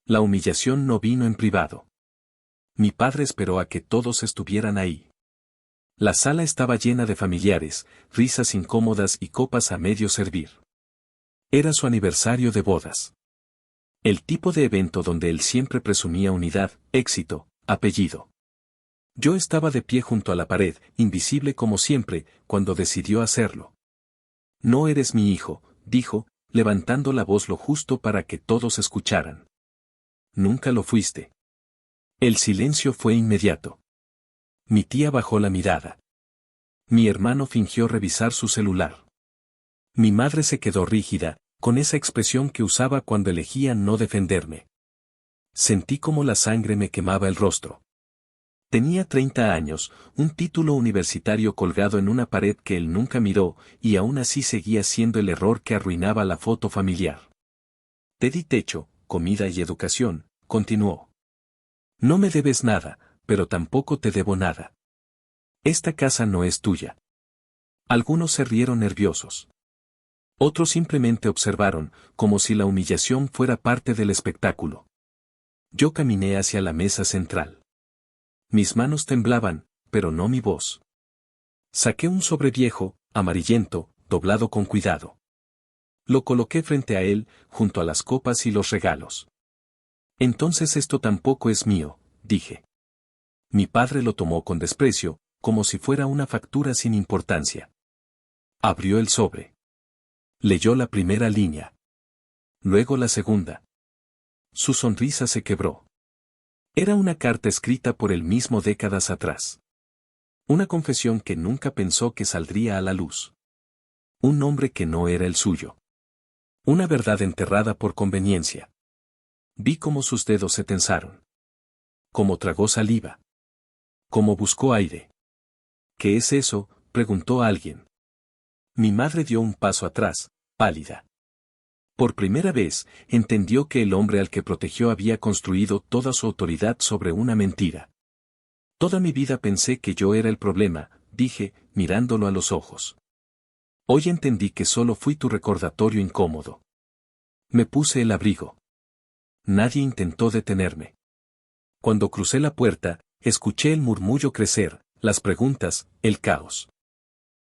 La humillación no vino en privado. Mi padre esperó a que todos estuvieran ahí. La sala estaba llena de familiares, risas incómodas y copas a medio servir. Era su aniversario de bodas. El tipo de evento donde él siempre presumía unidad, éxito, apellido. Yo estaba de pie junto a la pared, invisible como siempre, cuando decidió hacerlo. No eres mi hijo, dijo, levantando la voz lo justo para que todos escucharan. Nunca lo fuiste. El silencio fue inmediato. Mi tía bajó la mirada. Mi hermano fingió revisar su celular. Mi madre se quedó rígida, con esa expresión que usaba cuando elegía no defenderme. Sentí como la sangre me quemaba el rostro. Tenía 30 años, un título universitario colgado en una pared que él nunca miró, y aún así seguía siendo el error que arruinaba la foto familiar. Te di techo, comida y educación, continuó. No me debes nada, pero tampoco te debo nada. Esta casa no es tuya. Algunos se rieron nerviosos. Otros simplemente observaron, como si la humillación fuera parte del espectáculo. Yo caminé hacia la mesa central. Mis manos temblaban, pero no mi voz. Saqué un sobre viejo, amarillento, doblado con cuidado. Lo coloqué frente a él, junto a las copas y los regalos. Entonces esto tampoco es mío, dije. Mi padre lo tomó con desprecio, como si fuera una factura sin importancia. Abrió el sobre. Leyó la primera línea. Luego la segunda. Su sonrisa se quebró. Era una carta escrita por él mismo décadas atrás. Una confesión que nunca pensó que saldría a la luz. Un nombre que no era el suyo. Una verdad enterrada por conveniencia. Vi cómo sus dedos se tensaron. Cómo tragó saliva. Cómo buscó aire. ¿Qué es eso?, preguntó alguien. Mi madre dio un paso atrás, pálida. Por primera vez, entendió que el hombre al que protegió había construido toda su autoridad sobre una mentira. Toda mi vida pensé que yo era el problema, dije, mirándolo a los ojos. Hoy entendí que solo fui tu recordatorio incómodo. Me puse el abrigo. Nadie intentó detenerme. Cuando crucé la puerta, escuché el murmullo crecer, las preguntas, el caos.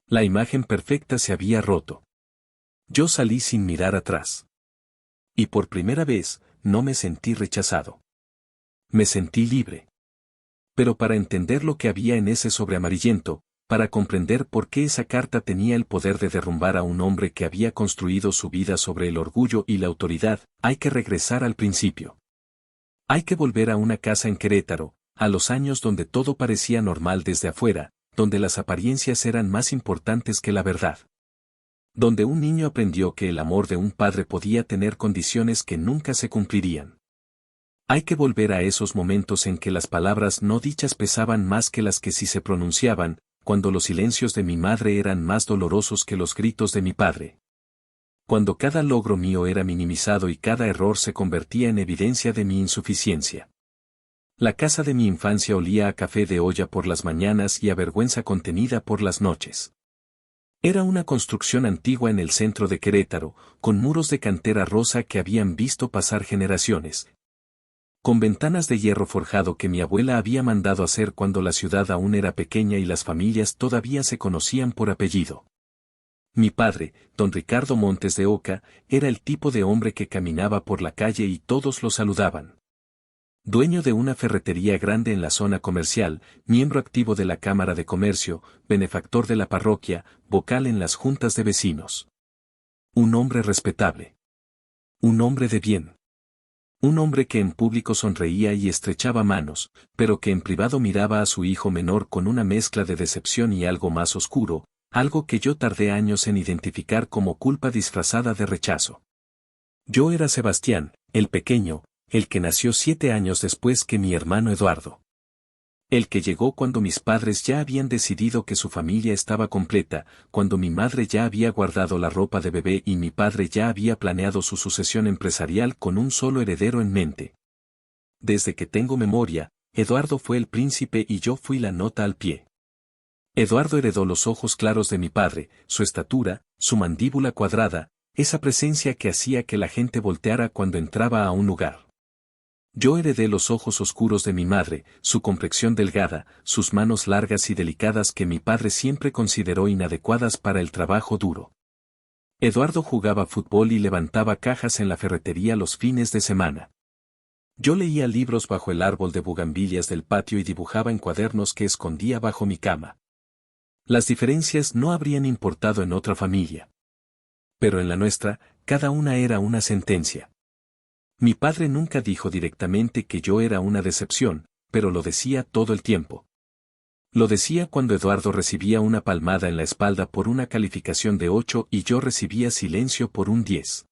La imagen perfecta se había roto. Yo salí sin mirar atrás. Y por primera vez, no me sentí rechazado. Me sentí libre. Pero para entender lo que había en ese sobre amarillento, para comprender por qué esa carta tenía el poder de derrumbar a un hombre que había construido su vida sobre el orgullo y la autoridad, hay que regresar al principio. Hay que volver a una casa en Querétaro, a los años donde todo parecía normal desde afuera, donde las apariencias eran más importantes que la verdad. Donde un niño aprendió que el amor de un padre podía tener condiciones que nunca se cumplirían. Hay que volver a esos momentos en que las palabras no dichas pesaban más que las que sí se pronunciaban, cuando los silencios de mi madre eran más dolorosos que los gritos de mi padre. Cuando cada logro mío era minimizado y cada error se convertía en evidencia de mi insuficiencia. La casa de mi infancia olía a café de olla por las mañanas y a vergüenza contenida por las noches. Era una construcción antigua en el centro de Querétaro, con muros de cantera rosa que habían visto pasar generaciones. Con ventanas de hierro forjado que mi abuela había mandado hacer cuando la ciudad aún era pequeña y las familias todavía se conocían por apellido. Mi padre, don Ricardo Montes de Oca, era el tipo de hombre que caminaba por la calle y todos lo saludaban. Dueño de una ferretería grande en la zona comercial, miembro activo de la Cámara de Comercio, benefactor de la parroquia, vocal en las juntas de vecinos. Un hombre respetable. Un hombre de bien. Un hombre que en público sonreía y estrechaba manos, pero que en privado miraba a su hijo menor con una mezcla de decepción y algo más oscuro, algo que yo tardé años en identificar como culpa disfrazada de rechazo. Yo era Sebastián, el pequeño, el que nació 7 años después que mi hermano Eduardo. El que llegó cuando mis padres ya habían decidido que su familia estaba completa, cuando mi madre ya había guardado la ropa de bebé y mi padre ya había planeado su sucesión empresarial con un solo heredero en mente. Desde que tengo memoria, Eduardo fue el príncipe y yo fui la nota al pie. Eduardo heredó los ojos claros de mi padre, su estatura, su mandíbula cuadrada, esa presencia que hacía que la gente volteara cuando entraba a un lugar. Yo heredé los ojos oscuros de mi madre, su complexión delgada, sus manos largas y delicadas que mi padre siempre consideró inadecuadas para el trabajo duro. Eduardo jugaba fútbol y levantaba cajas en la ferretería los fines de semana. Yo leía libros bajo el árbol de bugambilias del patio y dibujaba en cuadernos que escondía bajo mi cama. Las diferencias no habrían importado en otra familia. Pero en la nuestra, cada una era una sentencia. Mi padre nunca dijo directamente que yo era una decepción, pero lo decía todo el tiempo. Lo decía cuando Eduardo recibía una palmada en la espalda por una calificación de 8 y yo recibía silencio por un 10.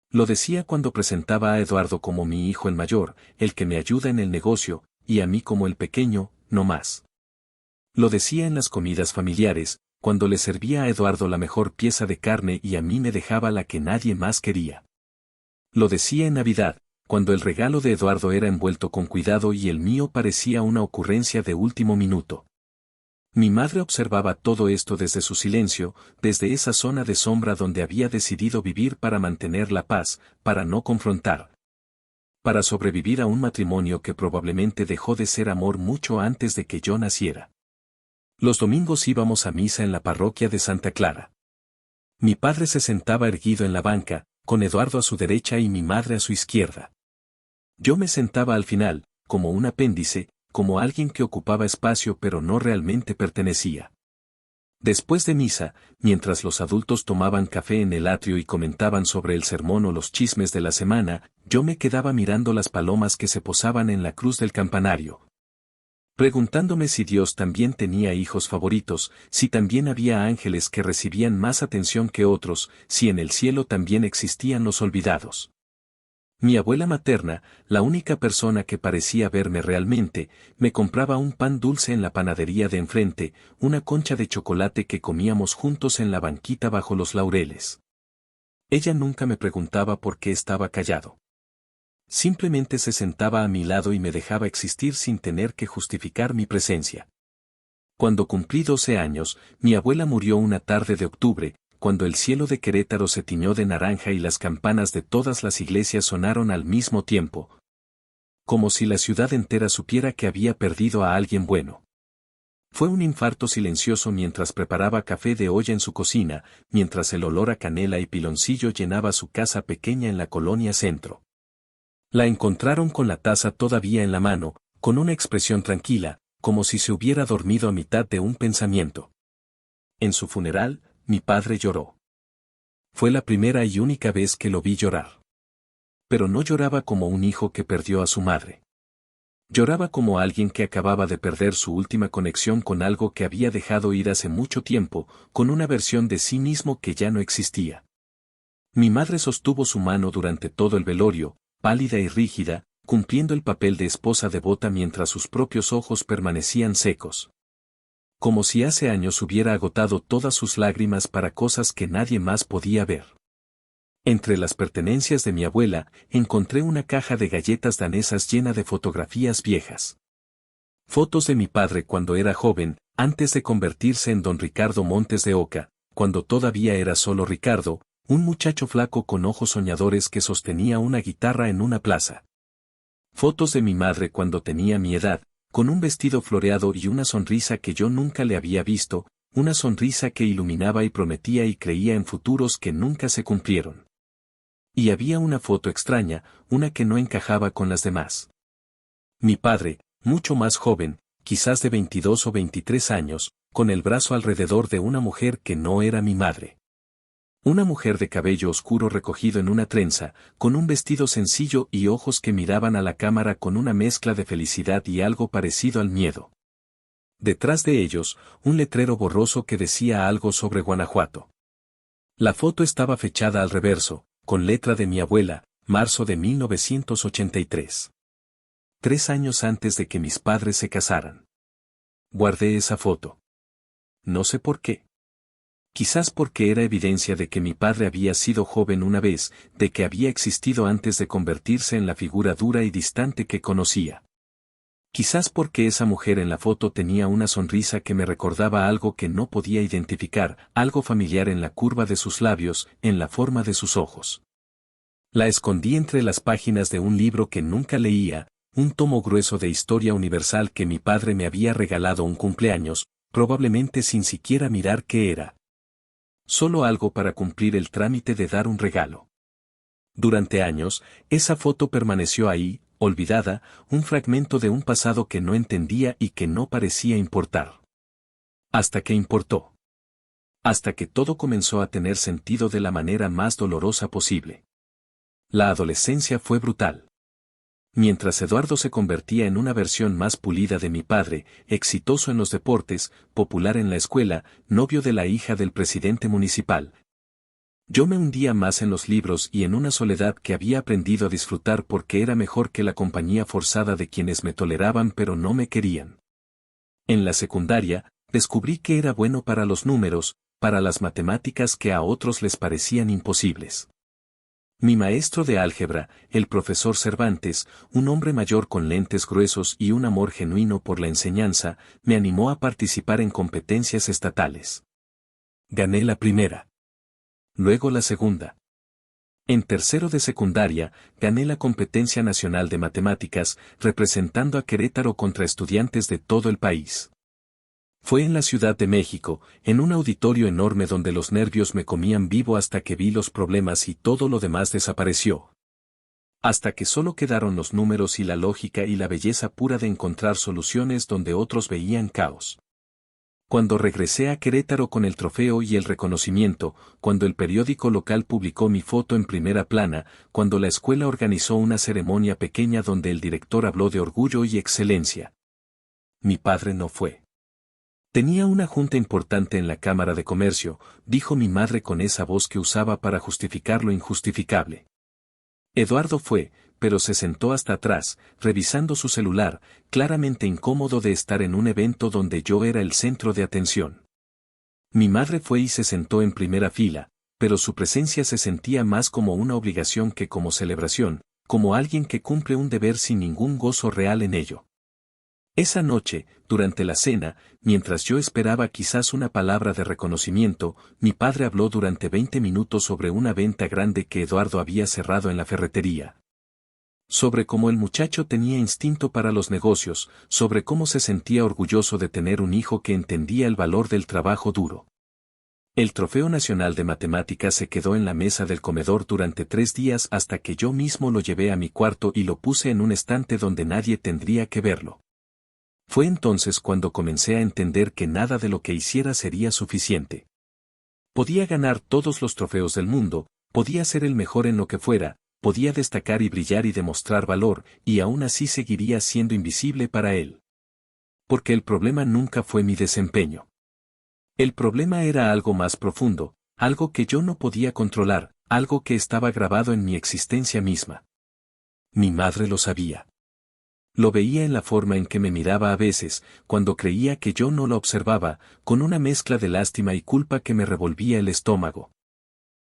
Lo decía cuando presentaba a Eduardo como mi hijo el mayor, el que me ayuda en el negocio, y a mí como el pequeño, no más. Lo decía en las comidas familiares, cuando le servía a Eduardo la mejor pieza de carne y a mí me dejaba la que nadie más quería. Lo decía en Navidad, cuando el regalo de Eduardo era envuelto con cuidado y el mío parecía una ocurrencia de último minuto. Mi madre observaba todo esto desde su silencio, desde esa zona de sombra donde había decidido vivir para mantener la paz, para no confrontar. Para sobrevivir a un matrimonio que probablemente dejó de ser amor mucho antes de que yo naciera. Los domingos íbamos a misa en la parroquia de Santa Clara. Mi padre se sentaba erguido en la banca, con Eduardo a su derecha y mi madre a su izquierda. Yo me sentaba al final, como un apéndice, como alguien que ocupaba espacio pero no realmente pertenecía. Después de misa, mientras los adultos tomaban café en el atrio y comentaban sobre el sermón o los chismes de la semana, yo me quedaba mirando las palomas que se posaban en la cruz del campanario. Preguntándome si Dios también tenía hijos favoritos, si también había ángeles que recibían más atención que otros, si en el cielo también existían los olvidados. Mi abuela materna, la única persona que parecía verme realmente, me compraba un pan dulce en la panadería de enfrente, una concha de chocolate que comíamos juntos en la banquita bajo los laureles. Ella nunca me preguntaba por qué estaba callado. Simplemente se sentaba a mi lado y me dejaba existir sin tener que justificar mi presencia. Cuando cumplí 12 años, mi abuela murió una tarde de octubre, cuando el cielo de Querétaro se tiñó de naranja y las campanas de todas las iglesias sonaron al mismo tiempo. Como si la ciudad entera supiera que había perdido a alguien bueno. Fue un infarto silencioso mientras preparaba café de olla en su cocina, mientras el olor a canela y piloncillo llenaba su casa pequeña en la colonia Centro. La encontraron con la taza todavía en la mano, con una expresión tranquila, como si se hubiera dormido a mitad de un pensamiento. En su funeral, mi padre lloró. Fue la primera y única vez que lo vi llorar. Pero no lloraba como un hijo que perdió a su madre. Lloraba como alguien que acababa de perder su última conexión con algo que había dejado ir hace mucho tiempo, con una versión de sí mismo que ya no existía. Mi madre sostuvo su mano durante todo el velorio, pálida y rígida, cumpliendo el papel de esposa devota mientras sus propios ojos permanecían secos. Como si hace años hubiera agotado todas sus lágrimas para cosas que nadie más podía ver. Entre las pertenencias de mi abuela, encontré una caja de galletas danesas llena de fotografías viejas. Fotos de mi padre cuando era joven, antes de convertirse en don Ricardo Montes de Oca, cuando todavía era solo Ricardo, un muchacho flaco con ojos soñadores que sostenía una guitarra en una plaza. Fotos de mi madre cuando tenía mi edad, con un vestido floreado y una sonrisa que yo nunca le había visto, una sonrisa que iluminaba y prometía y creía en futuros que nunca se cumplieron. Y había una foto extraña, una que no encajaba con las demás. Mi padre, mucho más joven, quizás de 22 o 23 años, con el brazo alrededor de una mujer que no era mi madre. Una mujer de cabello oscuro recogido en una trenza, con un vestido sencillo y ojos que miraban a la cámara con una mezcla de felicidad y algo parecido al miedo. Detrás de ellos, un letrero borroso que decía algo sobre Guanajuato. La foto estaba fechada al reverso, con letra de mi abuela, marzo de 1983. 3 años antes de que mis padres se casaran. Guardé esa foto. No sé por qué. Quizás porque era evidencia de que mi padre había sido joven una vez, de que había existido antes de convertirse en la figura dura y distante que conocía. Quizás porque esa mujer en la foto tenía una sonrisa que me recordaba algo que no podía identificar, algo familiar en la curva de sus labios, en la forma de sus ojos. La escondí entre las páginas de un libro que nunca leía, un tomo grueso de historia universal que mi padre me había regalado un cumpleaños, probablemente sin siquiera mirar qué era. Solo algo para cumplir el trámite de dar un regalo. Durante años, esa foto permaneció ahí, olvidada, un fragmento de un pasado que no entendía y que no parecía importar. Hasta que importó. Hasta que todo comenzó a tener sentido de la manera más dolorosa posible. La adolescencia fue brutal. Mientras Eduardo se convertía en una versión más pulida de mi padre, exitoso en los deportes, popular en la escuela, novio de la hija del presidente municipal. Yo me hundía más en los libros y en una soledad que había aprendido a disfrutar porque era mejor que la compañía forzada de quienes me toleraban pero no me querían. En la secundaria, descubrí que era bueno para los números, para las matemáticas que a otros les parecían imposibles. Mi maestro de álgebra, el profesor Cervantes, un hombre mayor con lentes gruesos y un amor genuino por la enseñanza, me animó a participar en competencias estatales. Gané la primera. Luego la segunda. En tercero de secundaria, gané la competencia nacional de matemáticas, representando a Querétaro contra estudiantes de todo el país. Fue en la Ciudad de México, en un auditorio enorme donde los nervios me comían vivo hasta que vi los problemas y todo lo demás desapareció. Hasta que solo quedaron los números y la lógica y la belleza pura de encontrar soluciones donde otros veían caos. Cuando regresé a Querétaro con el trofeo y el reconocimiento, cuando el periódico local publicó mi foto en primera plana, cuando la escuela organizó una ceremonia pequeña donde el director habló de orgullo y excelencia. Mi padre no fue. Tenía una junta importante en la Cámara de Comercio, dijo mi madre con esa voz que usaba para justificar lo injustificable. Eduardo fue, pero se sentó hasta atrás, revisando su celular, claramente incómodo de estar en un evento donde yo era el centro de atención. Mi madre fue y se sentó en primera fila, pero su presencia se sentía más como una obligación que como celebración, como alguien que cumple un deber sin ningún gozo real en ello. Esa noche, durante la cena, mientras yo esperaba quizás una palabra de reconocimiento, mi padre habló durante 20 minutos sobre una venta grande que Eduardo había cerrado en la ferretería. Sobre cómo el muchacho tenía instinto para los negocios, sobre cómo se sentía orgulloso de tener un hijo que entendía el valor del trabajo duro. El Trofeo Nacional de Matemáticas se quedó en la mesa del comedor durante 3 días hasta que yo mismo lo llevé a mi cuarto y lo puse en un estante donde nadie tendría que verlo. Fue entonces cuando comencé a entender que nada de lo que hiciera sería suficiente. Podía ganar todos los trofeos del mundo, podía ser el mejor en lo que fuera, podía destacar y brillar y demostrar valor, y aún así seguiría siendo invisible para él. Porque el problema nunca fue mi desempeño. El problema era algo más profundo, algo que yo no podía controlar, algo que estaba grabado en mi existencia misma. Mi madre lo sabía. Lo veía en la forma en que me miraba a veces, cuando creía que yo no lo observaba, con una mezcla de lástima y culpa que me revolvía el estómago.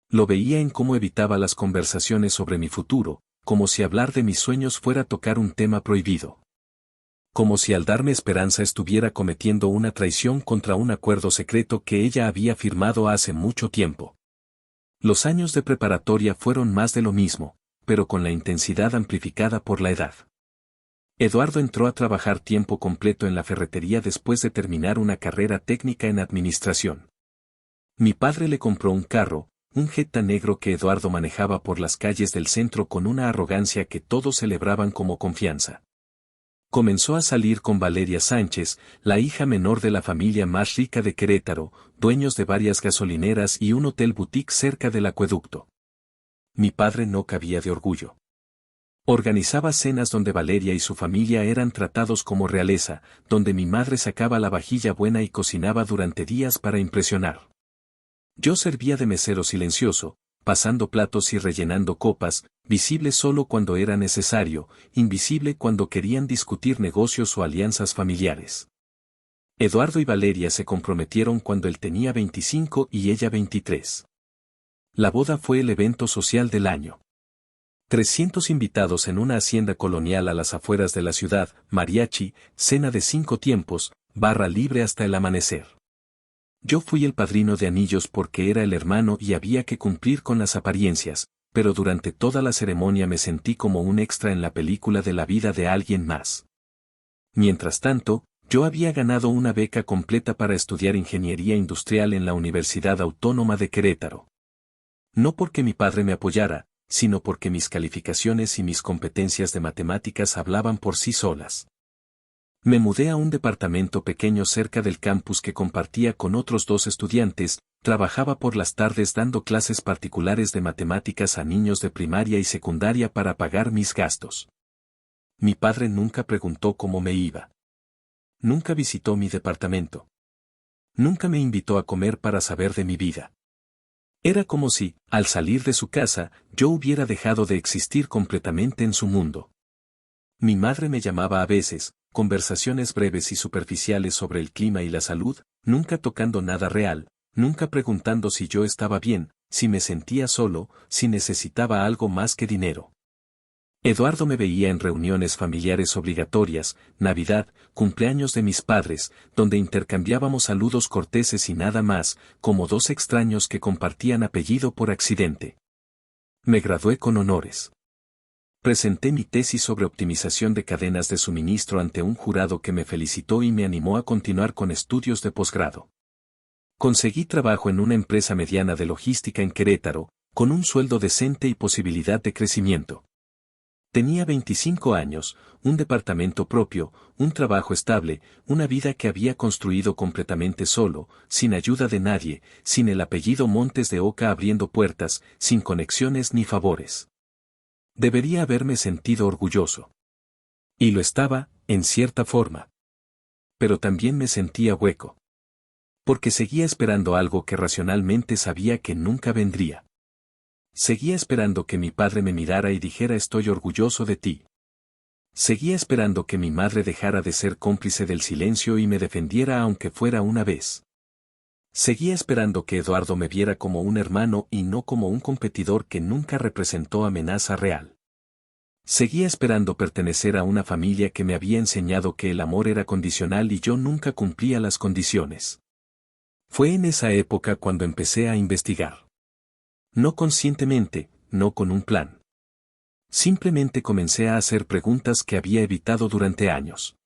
Lo veía en cómo evitaba las conversaciones sobre mi futuro, como si hablar de mis sueños fuera tocar un tema prohibido. Como si al darme esperanza estuviera cometiendo una traición contra un acuerdo secreto que ella había firmado hace mucho tiempo. Los años de preparatoria fueron más de lo mismo, pero con la intensidad amplificada por la edad. Eduardo entró a trabajar tiempo completo en la ferretería después de terminar una carrera técnica en administración. Mi padre le compró un carro, un Jetta negro que Eduardo manejaba por las calles del centro con una arrogancia que todos celebraban como confianza. Comenzó a salir con Valeria Sánchez, la hija menor de la familia más rica de Querétaro, dueños de varias gasolineras y un hotel boutique cerca del acueducto. Mi padre no cabía de orgullo. Organizaba cenas donde Valeria y su familia eran tratados como realeza, donde mi madre sacaba la vajilla buena y cocinaba durante días para impresionar. Yo servía de mesero silencioso, pasando platos y rellenando copas, visible solo cuando era necesario, invisible cuando querían discutir negocios o alianzas familiares. Eduardo y Valeria se comprometieron cuando él tenía 25 y ella 23. La boda fue el evento social del año. 300 invitados en una hacienda colonial a las afueras de la ciudad, mariachi, cena de 5 tiempos, barra libre hasta el amanecer. Yo fui el padrino de anillos porque era el hermano y había que cumplir con las apariencias, pero durante toda la ceremonia me sentí como un extra en la película de la vida de alguien más. Mientras tanto, yo había ganado una beca completa para estudiar ingeniería industrial en la Universidad Autónoma de Querétaro. No porque mi padre me apoyara, sino porque mis calificaciones y mis competencias de matemáticas hablaban por sí solas. Me mudé a un departamento pequeño cerca del campus que compartía con otros 2 estudiantes, trabajaba por las tardes dando clases particulares de matemáticas a niños de primaria y secundaria para pagar mis gastos. Mi padre nunca preguntó cómo me iba. Nunca visitó mi departamento. Nunca me invitó a comer para saber de mi vida. Era como si, al salir de su casa, yo hubiera dejado de existir completamente en su mundo. Mi madre me llamaba a veces, conversaciones breves y superficiales sobre el clima y la salud, nunca tocando nada real, nunca preguntando si yo estaba bien, si me sentía solo, si necesitaba algo más que dinero. Eduardo me veía en reuniones familiares obligatorias, Navidad, cumpleaños de mis padres, donde intercambiábamos saludos corteses y nada más, como 2 extraños que compartían apellido por accidente. Me gradué con honores. Presenté mi tesis sobre optimización de cadenas de suministro ante un jurado que me felicitó y me animó a continuar con estudios de posgrado. Conseguí trabajo en una empresa mediana de logística en Querétaro, con un sueldo decente y posibilidad de crecimiento. Tenía 25 años, un departamento propio, un trabajo estable, una vida que había construido completamente solo, sin ayuda de nadie, sin el apellido Montes de Oca abriendo puertas, sin conexiones ni favores. Debería haberme sentido orgulloso. Y lo estaba, en cierta forma. Pero también me sentía hueco. Porque seguía esperando algo que racionalmente sabía que nunca vendría. Seguía esperando que mi padre me mirara y dijera estoy orgulloso de ti. Seguía esperando que mi madre dejara de ser cómplice del silencio y me defendiera aunque fuera una vez. Seguía esperando que Eduardo me viera como un hermano y no como un competidor que nunca representó amenaza real. Seguía esperando pertenecer a una familia que me había enseñado que el amor era condicional y yo nunca cumplía las condiciones. Fue en esa época cuando empecé a investigar. No conscientemente, no con un plan. Simplemente comencé a hacer preguntas que había evitado durante años.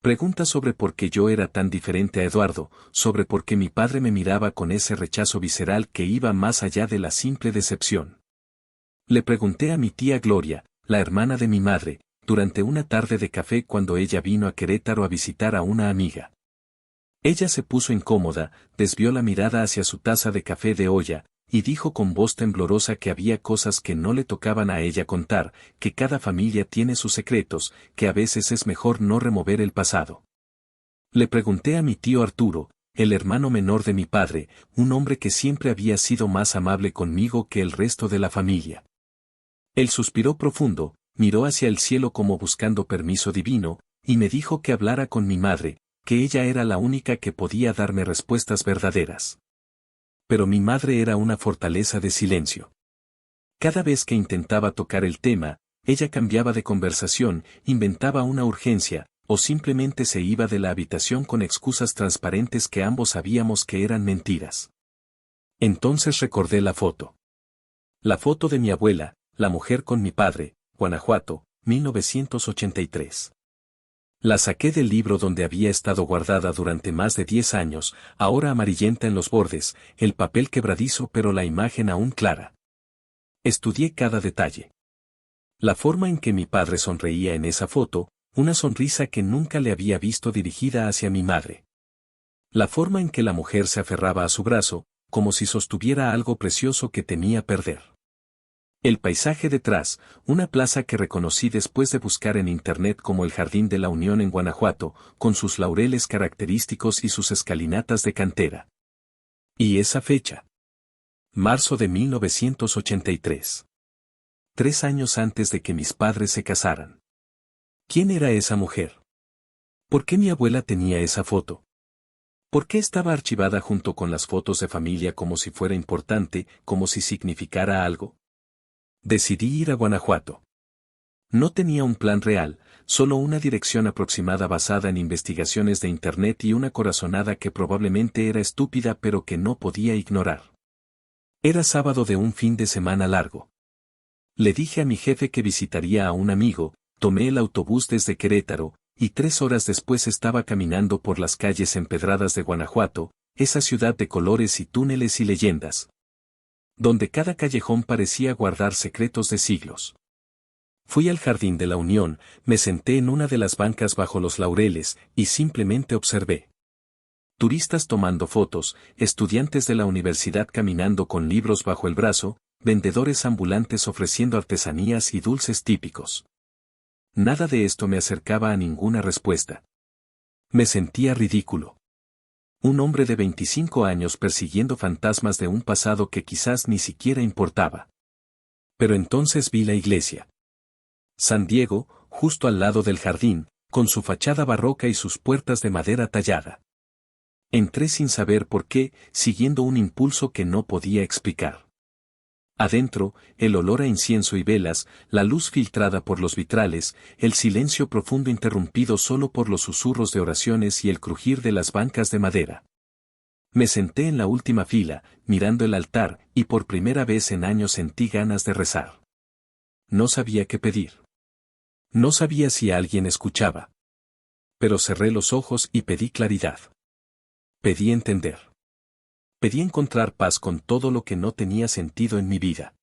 Preguntas sobre por qué yo era tan diferente a Eduardo, sobre por qué mi padre me miraba con ese rechazo visceral que iba más allá de la simple decepción. Le pregunté a mi tía Gloria, la hermana de mi madre, durante una tarde de café cuando ella vino a Querétaro a visitar a una amiga. Ella se puso incómoda, desvió la mirada hacia su taza de café de olla, y dijo con voz temblorosa que había cosas que no le tocaban a ella contar, que cada familia tiene sus secretos, que a veces es mejor no remover el pasado. Le pregunté a mi tío Arturo, el hermano menor de mi padre, un hombre que siempre había sido más amable conmigo que el resto de la familia. Él suspiró profundo, miró hacia el cielo como buscando permiso divino, y me dijo que hablara con mi madre, que ella era la única que podía darme respuestas verdaderas. Pero mi madre era una fortaleza de silencio. Cada vez que intentaba tocar el tema, ella cambiaba de conversación, inventaba una urgencia, o simplemente se iba de la habitación con excusas transparentes que ambos sabíamos que eran mentiras. Entonces recordé la foto. La foto de mi abuela, la mujer con mi padre, Guanajuato, 1983. La saqué del libro donde había estado guardada durante más de 10 años, ahora amarillenta en los bordes, el papel quebradizo pero la imagen aún clara. Estudié cada detalle. La forma en que mi padre sonreía en esa foto, una sonrisa que nunca le había visto dirigida hacia mi madre. La forma en que la mujer se aferraba a su brazo, como si sostuviera algo precioso que temía perder. El paisaje detrás, una plaza que reconocí después de buscar en internet como el Jardín de la Unión en Guanajuato, con sus laureles característicos y sus escalinatas de cantera. ¿Y esa fecha? Marzo de 1983. 3 años antes de que mis padres se casaran. ¿Quién era esa mujer? ¿Por qué mi abuela tenía esa foto? ¿Por qué estaba archivada junto con las fotos de familia como si fuera importante, como si significara algo? Decidí ir a Guanajuato. No tenía un plan real, solo una dirección aproximada basada en investigaciones de internet y una corazonada que probablemente era estúpida pero que no podía ignorar. Era sábado de un fin de semana largo. Le dije a mi jefe que visitaría a un amigo, tomé el autobús desde Querétaro, y 3 horas después estaba caminando por las calles empedradas de Guanajuato, esa ciudad de colores y túneles y leyendas, donde cada callejón parecía guardar secretos de siglos. Fui al Jardín de la Unión, me senté en una de las bancas bajo los laureles, y simplemente observé. Turistas tomando fotos, estudiantes de la universidad caminando con libros bajo el brazo, vendedores ambulantes ofreciendo artesanías y dulces típicos. Nada de esto me acercaba a ninguna respuesta. Me sentía ridículo. Un hombre de 25 años persiguiendo fantasmas de un pasado que quizás ni siquiera importaba. Pero entonces vi la iglesia. San Diego, justo al lado del jardín, con su fachada barroca y sus puertas de madera tallada. Entré sin saber por qué, siguiendo un impulso que no podía explicar. Adentro, el olor a incienso y velas, la luz filtrada por los vitrales, el silencio profundo interrumpido solo por los susurros de oraciones y el crujir de las bancas de madera. Me senté en la última fila, mirando el altar, y por primera vez en años sentí ganas de rezar. No sabía qué pedir. No sabía si alguien escuchaba. Pero cerré los ojos y pedí claridad. Pedí entender. Pedí encontrar paz con todo lo que no tenía sentido en mi vida.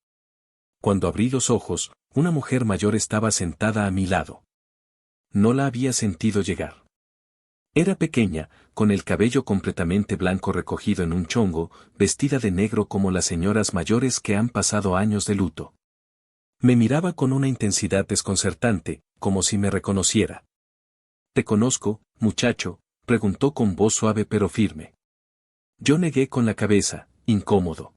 Cuando abrí los ojos, una mujer mayor estaba sentada a mi lado. No la había sentido llegar. Era pequeña, con el cabello completamente blanco recogido en un chongo, vestida de negro como las señoras mayores que han pasado años de luto. Me miraba con una intensidad desconcertante, como si me reconociera. «¿Te conozco, muchacho?», preguntó con voz suave pero firme. Yo negué con la cabeza, incómodo.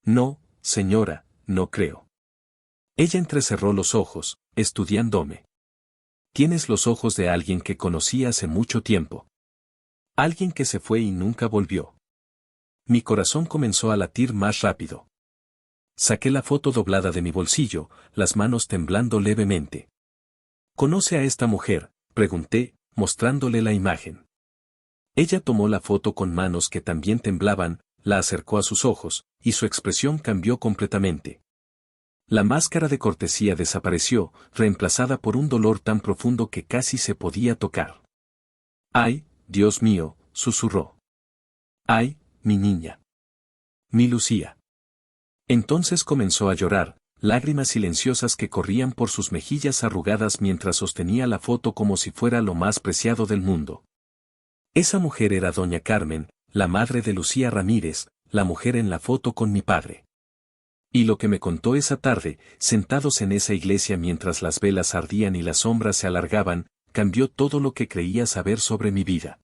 «No, señora, no creo». Ella entrecerró los ojos, estudiándome. «Tienes los ojos de alguien que conocí hace mucho tiempo. Alguien que se fue y nunca volvió». Mi corazón comenzó a latir más rápido. Saqué la foto doblada de mi bolsillo, las manos temblando levemente. «¿Conoce a esta mujer?», pregunté, mostrándole la imagen. Ella tomó la foto con manos que también temblaban, la acercó a sus ojos, y su expresión cambió completamente. La máscara de cortesía desapareció, reemplazada por un dolor tan profundo que casi se podía tocar. «Ay, Dios mío», susurró. «Ay, mi niña. Mi Lucía». Entonces comenzó a llorar, lágrimas silenciosas que corrían por sus mejillas arrugadas mientras sostenía la foto como si fuera lo más preciado del mundo. Esa mujer era doña Carmen, la madre de Lucía Ramírez, la mujer en la foto con mi padre. Y lo que me contó esa tarde, sentados en esa iglesia mientras las velas ardían y las sombras se alargaban, cambió todo lo que creía saber sobre mi vida.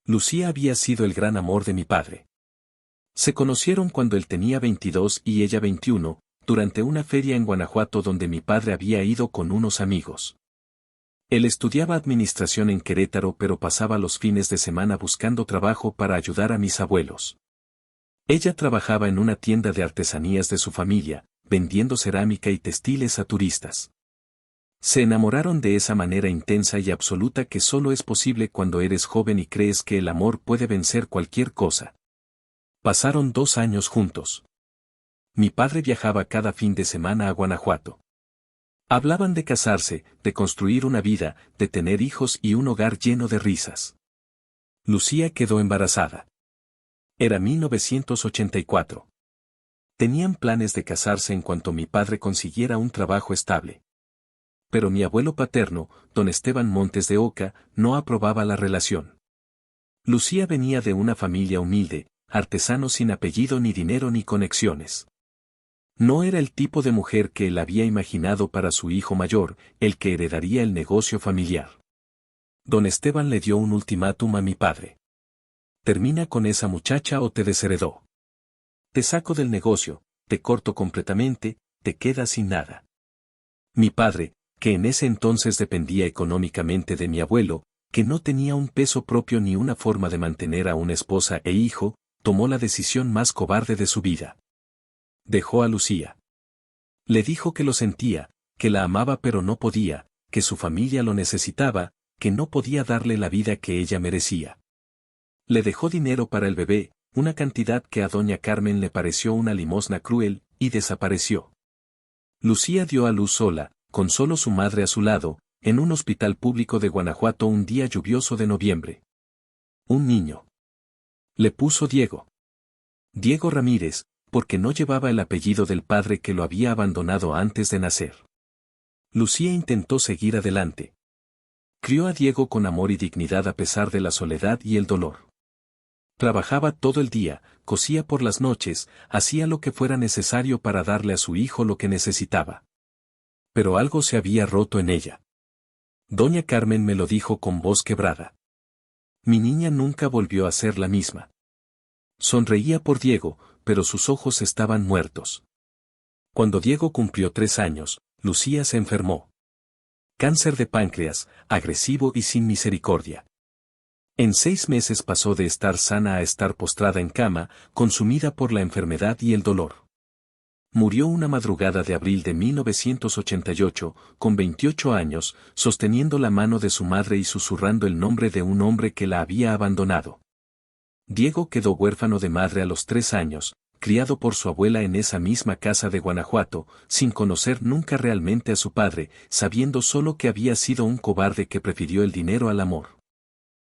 Lucía había sido el gran amor de mi padre. Se conocieron cuando él tenía 22 y ella 21, durante una feria en Guanajuato donde mi padre había ido con unos amigos. Él estudiaba administración en Querétaro pero pasaba los fines de semana buscando trabajo para ayudar a mis abuelos. Ella trabajaba en una tienda de artesanías de su familia, vendiendo cerámica y textiles a turistas. Se enamoraron de esa manera intensa y absoluta que solo es posible cuando eres joven y crees que el amor puede vencer cualquier cosa. Pasaron 2 años juntos. Mi padre viajaba cada fin de semana a Guanajuato. Hablaban de casarse, de construir una vida, de tener hijos y un hogar lleno de risas. Lucía quedó embarazada. Era 1984. Tenían planes de casarse en cuanto mi padre consiguiera un trabajo estable. Pero mi abuelo paterno, don Esteban Montes de Oca, no aprobaba la relación. Lucía venía de una familia humilde, artesano sin apellido ni dinero ni conexiones. No era el tipo de mujer que él había imaginado para su hijo mayor, el que heredaría el negocio familiar. Don Esteban le dio un ultimátum a mi padre. «Termina con esa muchacha o te desheredó. Te saco del negocio, te corto completamente, te quedas sin nada». Mi padre, que en ese entonces dependía económicamente de mi abuelo, que no tenía un peso propio ni una forma de mantener a una esposa e hijo, tomó la decisión más cobarde de su vida. Dejó a Lucía. Le dijo que lo sentía, que la amaba pero no podía, que su familia lo necesitaba, que no podía darle la vida que ella merecía. Le dejó dinero para el bebé, una cantidad que a doña Carmen le pareció una limosna cruel, y desapareció. Lucía dio a luz sola, con solo su madre a su lado, en un hospital público de Guanajuato un día lluvioso de noviembre. Un niño. Le puso Diego. Diego Ramírez, porque no llevaba el apellido del padre que lo había abandonado antes de nacer. Lucía intentó seguir adelante. Crió a Diego con amor y dignidad a pesar de la soledad y el dolor. Trabajaba todo el día, cosía por las noches, hacía lo que fuera necesario para darle a su hijo lo que necesitaba. Pero algo se había roto en ella. Doña Carmen me lo dijo con voz quebrada. Mi niña nunca volvió a ser la misma. Sonreía por Diego, pero sus ojos estaban muertos. Cuando Diego cumplió 3 años, Lucía se enfermó. Cáncer de páncreas, agresivo y sin misericordia. En 6 meses pasó de estar sana a estar postrada en cama, consumida por la enfermedad y el dolor. Murió una madrugada de abril de 1988, con 28 años, sosteniendo la mano de su madre y susurrando el nombre de un hombre que la había abandonado. Diego quedó huérfano de madre a los 3 años, criado por su abuela en esa misma casa de Guanajuato, sin conocer nunca realmente a su padre, sabiendo solo que había sido un cobarde que prefirió el dinero al amor.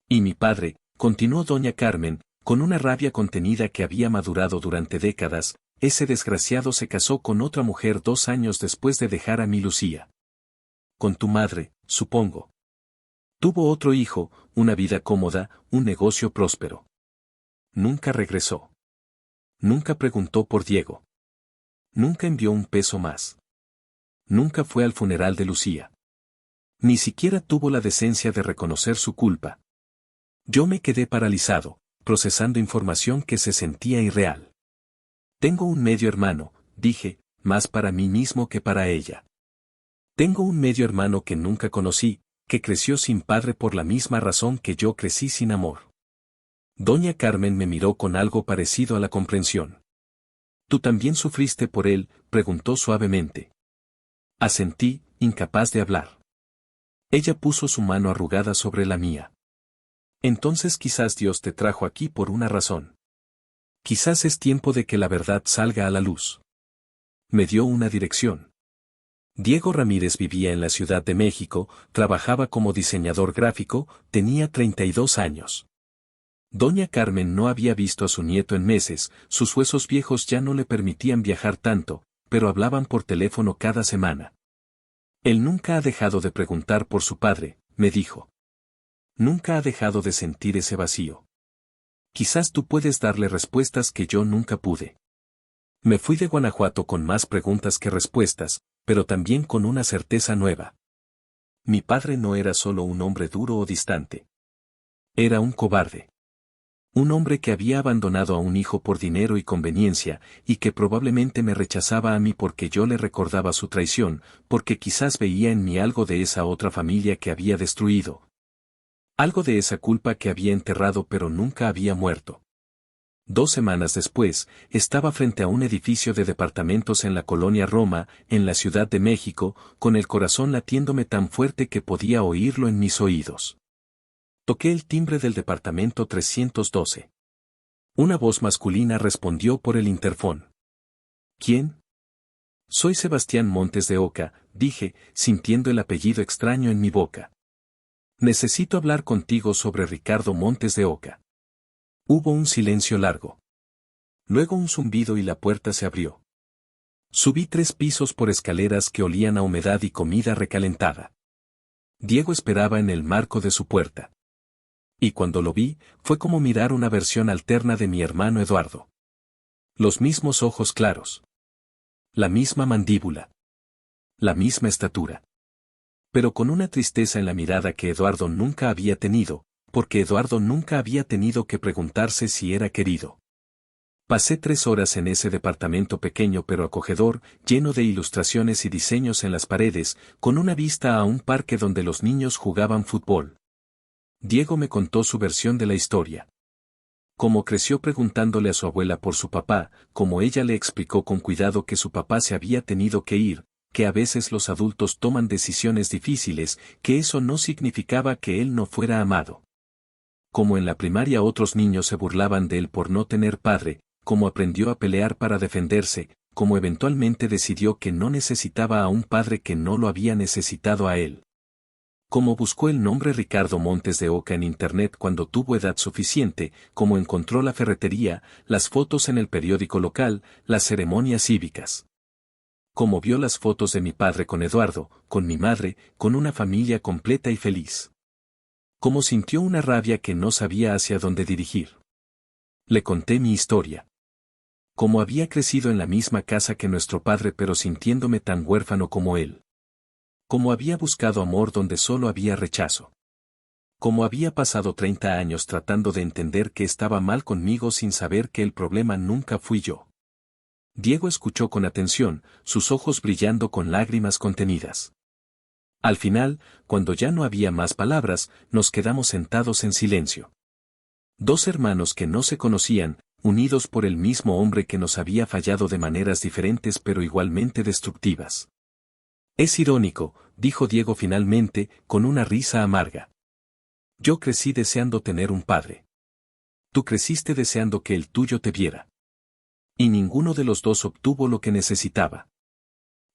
Y mi padre, continuó doña Carmen, con una rabia contenida que había madurado durante décadas, ese desgraciado se casó con otra mujer 2 años después de dejar a mi Lucía. Con tu madre, supongo. Tuvo otro hijo, una vida cómoda, un negocio próspero. Nunca regresó. Nunca preguntó por Diego. Nunca envió un peso más. Nunca fue al funeral de Lucía. Ni siquiera tuvo la decencia de reconocer su culpa. Yo me quedé paralizado, procesando información que se sentía irreal. Tengo un medio hermano, dije, más para mí mismo que para ella. Tengo un medio hermano que nunca conocí, que creció sin padre por la misma razón que yo crecí sin amor. Doña Carmen me miró con algo parecido a la comprensión. ¿Tú también sufriste por él?, preguntó suavemente. Asentí, incapaz de hablar. Ella puso su mano arrugada sobre la mía. Entonces quizás Dios te trajo aquí por una razón. Quizás es tiempo de que la verdad salga a la luz. Me dio una dirección. Diego Ramírez vivía en la Ciudad de México, trabajaba como diseñador gráfico, tenía 32 años. Doña Carmen no había visto a su nieto en meses, sus huesos viejos ya no le permitían viajar tanto, pero hablaban por teléfono cada semana. Él nunca ha dejado de preguntar por su padre, me dijo. Nunca ha dejado de sentir ese vacío. Quizás tú puedes darle respuestas que yo nunca pude. Me fui de Guanajuato con más preguntas que respuestas, pero también con una certeza nueva. Mi padre no era solo un hombre duro o distante. Era un cobarde. Un hombre que había abandonado a un hijo por dinero y conveniencia, y que probablemente me rechazaba a mí porque yo le recordaba su traición, porque quizás veía en mí algo de esa otra familia que había destruido. Algo de esa culpa que había enterrado pero nunca había muerto. 2 semanas después, estaba frente a un edificio de departamentos en la colonia Roma, en la Ciudad de México, con el corazón latiéndome tan fuerte que podía oírlo en mis oídos. Toqué el timbre del departamento 312. Una voz masculina respondió por el interfón. ¿Quién? Soy Sebastián Montes de Oca, dije, sintiendo el apellido extraño en mi boca. Necesito hablar contigo sobre Ricardo Montes de Oca. Hubo un silencio largo. Luego un zumbido y la puerta se abrió. Subí 3 pisos por escaleras que olían a humedad y comida recalentada. Diego esperaba en el marco de su puerta. Y cuando lo vi, fue como mirar una versión alterna de mi hermano Eduardo. Los mismos ojos claros. La misma mandíbula. La misma estatura. Pero con una tristeza en la mirada que Eduardo nunca había tenido, porque Eduardo nunca había tenido que preguntarse si era querido. Pasé 3 horas en ese departamento pequeño pero acogedor, lleno de ilustraciones y diseños en las paredes, con una vista a un parque donde los niños jugaban fútbol. Diego me contó su versión de la historia. Cómo creció preguntándole a su abuela por su papá, como ella le explicó con cuidado que su papá se había tenido que ir, que a veces los adultos toman decisiones difíciles, que eso no significaba que él no fuera amado. Como en la primaria otros niños se burlaban de él por no tener padre, como aprendió a pelear para defenderse, como eventualmente decidió que no necesitaba a un padre que no lo había necesitado a él. Como buscó el nombre Ricardo Montes de Oca en internet cuando tuvo edad suficiente, como encontró la ferretería, las fotos en el periódico local, las ceremonias cívicas. Como vio las fotos de mi padre con Eduardo, con mi madre, con una familia completa y feliz. Como sintió una rabia que no sabía hacia dónde dirigir. Le conté mi historia. Como había crecido en la misma casa que nuestro padre pero sintiéndome tan huérfano como él. Como había buscado amor donde solo había rechazo. Como había pasado 30 años tratando de entender que estaba mal conmigo sin saber que el problema nunca fui yo. Diego escuchó con atención, sus ojos brillando con lágrimas contenidas. Al final, cuando ya no había más palabras, nos quedamos sentados en silencio. Dos hermanos que no se conocían, unidos por el mismo hombre que nos había fallado de maneras diferentes pero igualmente destructivas. Es irónico, dijo Diego finalmente, con una risa amarga. Yo crecí deseando tener un padre. Tú creciste deseando que el tuyo te viera. Y ninguno de los dos obtuvo lo que necesitaba.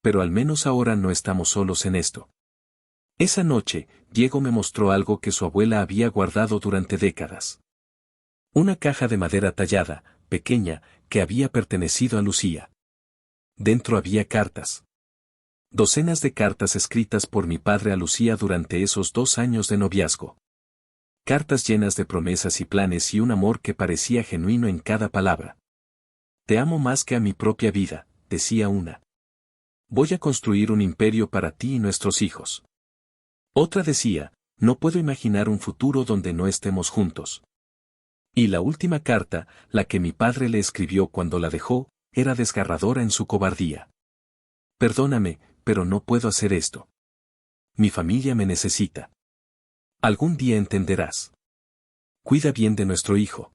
Pero al menos ahora no estamos solos en esto. Esa noche, Diego me mostró algo que su abuela había guardado durante décadas. Una caja de madera tallada, pequeña, que había pertenecido a Lucía. Dentro había cartas. Docenas de cartas escritas por mi padre a Lucía durante esos 2 años de noviazgo. Cartas llenas de promesas y planes y un amor que parecía genuino en cada palabra. Te amo más que a mi propia vida, decía una. Voy a construir un imperio para ti y nuestros hijos. Otra decía, no puedo imaginar un futuro donde no estemos juntos. Y la última carta, la que mi padre le escribió cuando la dejó, era desgarradora en su cobardía. Perdóname, pero no puedo hacer esto. Mi familia me necesita. Algún día entenderás. Cuida bien de nuestro hijo.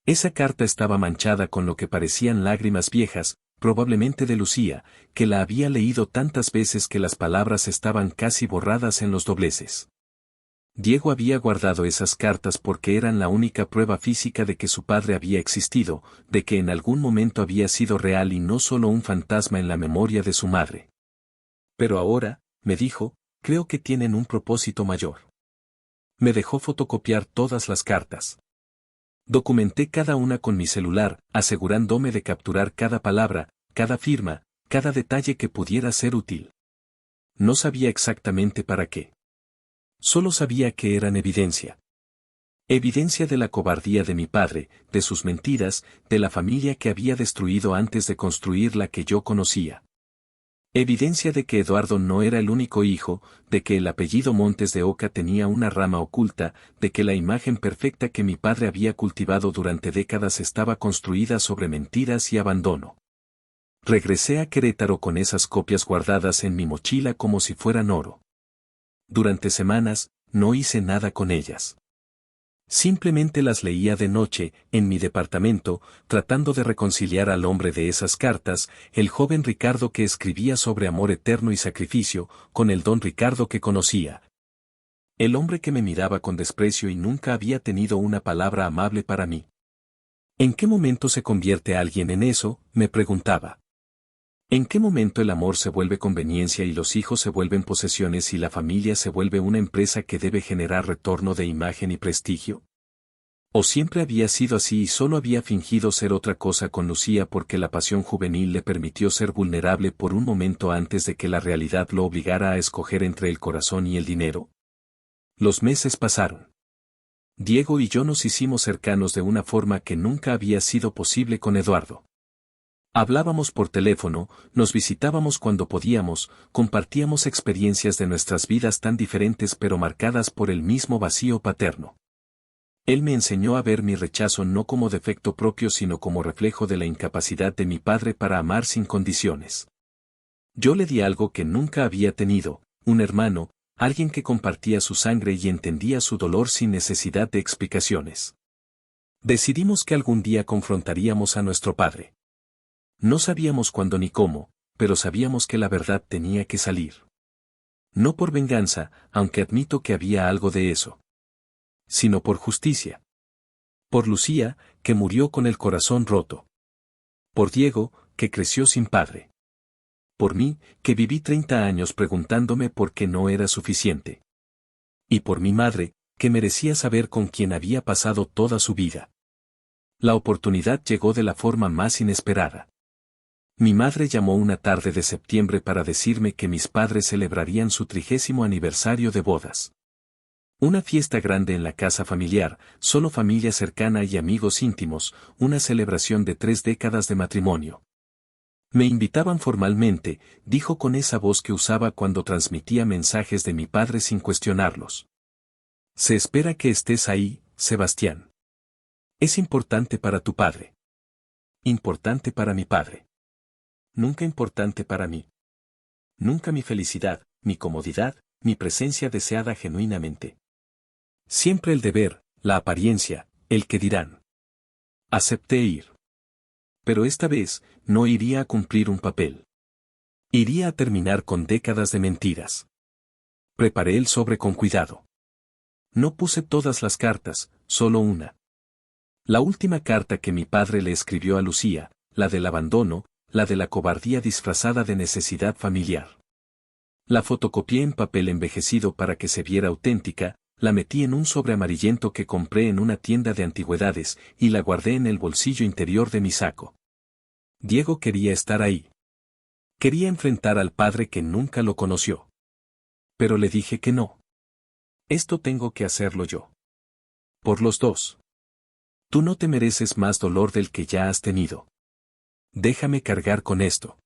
Esa carta estaba manchada con lo que parecían lágrimas viejas, probablemente de Lucía, que la había leído tantas veces que las palabras estaban casi borradas en los dobleces. Diego había guardado esas cartas porque eran la única prueba física de que su padre había existido, de que en algún momento había sido real y no solo un fantasma en la memoria de su madre. Pero ahora, me dijo, creo que tienen un propósito mayor. Me dejó fotocopiar todas las cartas. Documenté cada una con mi celular, asegurándome de capturar cada palabra, cada firma, cada detalle que pudiera ser útil. No sabía exactamente para qué. Solo sabía que eran evidencia. Evidencia de la cobardía de mi padre, de sus mentiras, de la familia que había destruido antes de construir la que yo conocía. Evidencia de que Eduardo no era el único hijo, de que el apellido Montes de Oca tenía una rama oculta, de que la imagen perfecta que mi padre había cultivado durante décadas estaba construida sobre mentiras y abandono. Regresé a Querétaro con esas copias guardadas en mi mochila como si fueran oro. Durante semanas, no hice nada con ellas. Simplemente las leía de noche, en mi departamento, tratando de reconciliar al hombre de esas cartas, el joven Ricardo que escribía sobre amor eterno y sacrificio, con el don Ricardo que conocía. El hombre que me miraba con desprecio y nunca había tenido una palabra amable para mí. ¿En qué momento se convierte alguien en eso?, me preguntaba. ¿En qué momento el amor se vuelve conveniencia y los hijos se vuelven posesiones y la familia se vuelve una empresa que debe generar retorno de imagen y prestigio? ¿O siempre había sido así y solo había fingido ser otra cosa con Lucía porque la pasión juvenil le permitió ser vulnerable por un momento antes de que la realidad lo obligara a escoger entre el corazón y el dinero? Los meses pasaron. Diego y yo nos hicimos cercanos de una forma que nunca había sido posible con Eduardo. Hablábamos por teléfono, nos visitábamos cuando podíamos, compartíamos experiencias de nuestras vidas tan diferentes pero marcadas por el mismo vacío paterno. Él me enseñó a ver mi rechazo no como defecto propio sino como reflejo de la incapacidad de mi padre para amar sin condiciones. Yo le di algo que nunca había tenido, un hermano, alguien que compartía su sangre y entendía su dolor sin necesidad de explicaciones. Decidimos que algún día confrontaríamos a nuestro padre. No sabíamos cuándo ni cómo, pero sabíamos que la verdad tenía que salir. No por venganza, aunque admito que había algo de eso. Sino por justicia. Por Lucía, que murió con el corazón roto. Por Diego, que creció sin padre. Por mí, que viví 30 años preguntándome por qué no era suficiente. Y por mi madre, que merecía saber con quién había pasado toda su vida. La oportunidad llegó de la forma más inesperada. Mi madre llamó una tarde de septiembre para decirme que mis padres celebrarían su 30º aniversario de bodas. Una fiesta grande en la casa familiar, solo familia cercana y amigos íntimos, una celebración de 3 décadas de matrimonio. Me invitaban formalmente, dijo con esa voz que usaba cuando transmitía mensajes de mi padre sin cuestionarlos. Se espera que estés ahí, Sebastián. Es importante para tu padre. Importante para mi padre. Nunca importante para mí. Nunca mi felicidad, mi comodidad, mi presencia deseada genuinamente. Siempre el deber, la apariencia, el que dirán. Acepté ir. Pero esta vez, no iría a cumplir un papel. Iría a terminar con décadas de mentiras. Preparé el sobre con cuidado. No puse todas las cartas, solo una. La última carta que mi padre le escribió a Lucía, la del abandono, la de la cobardía disfrazada de necesidad familiar. La fotocopié en papel envejecido para que se viera auténtica, la metí en un sobre amarillento que compré en una tienda de antigüedades y la guardé en el bolsillo interior de mi saco. Diego quería estar ahí. Quería enfrentar al padre que nunca lo conoció. Pero le dije que no. Esto tengo que hacerlo yo. Por los dos. Tú no te mereces más dolor del que ya has tenido. Déjame cargar con esto.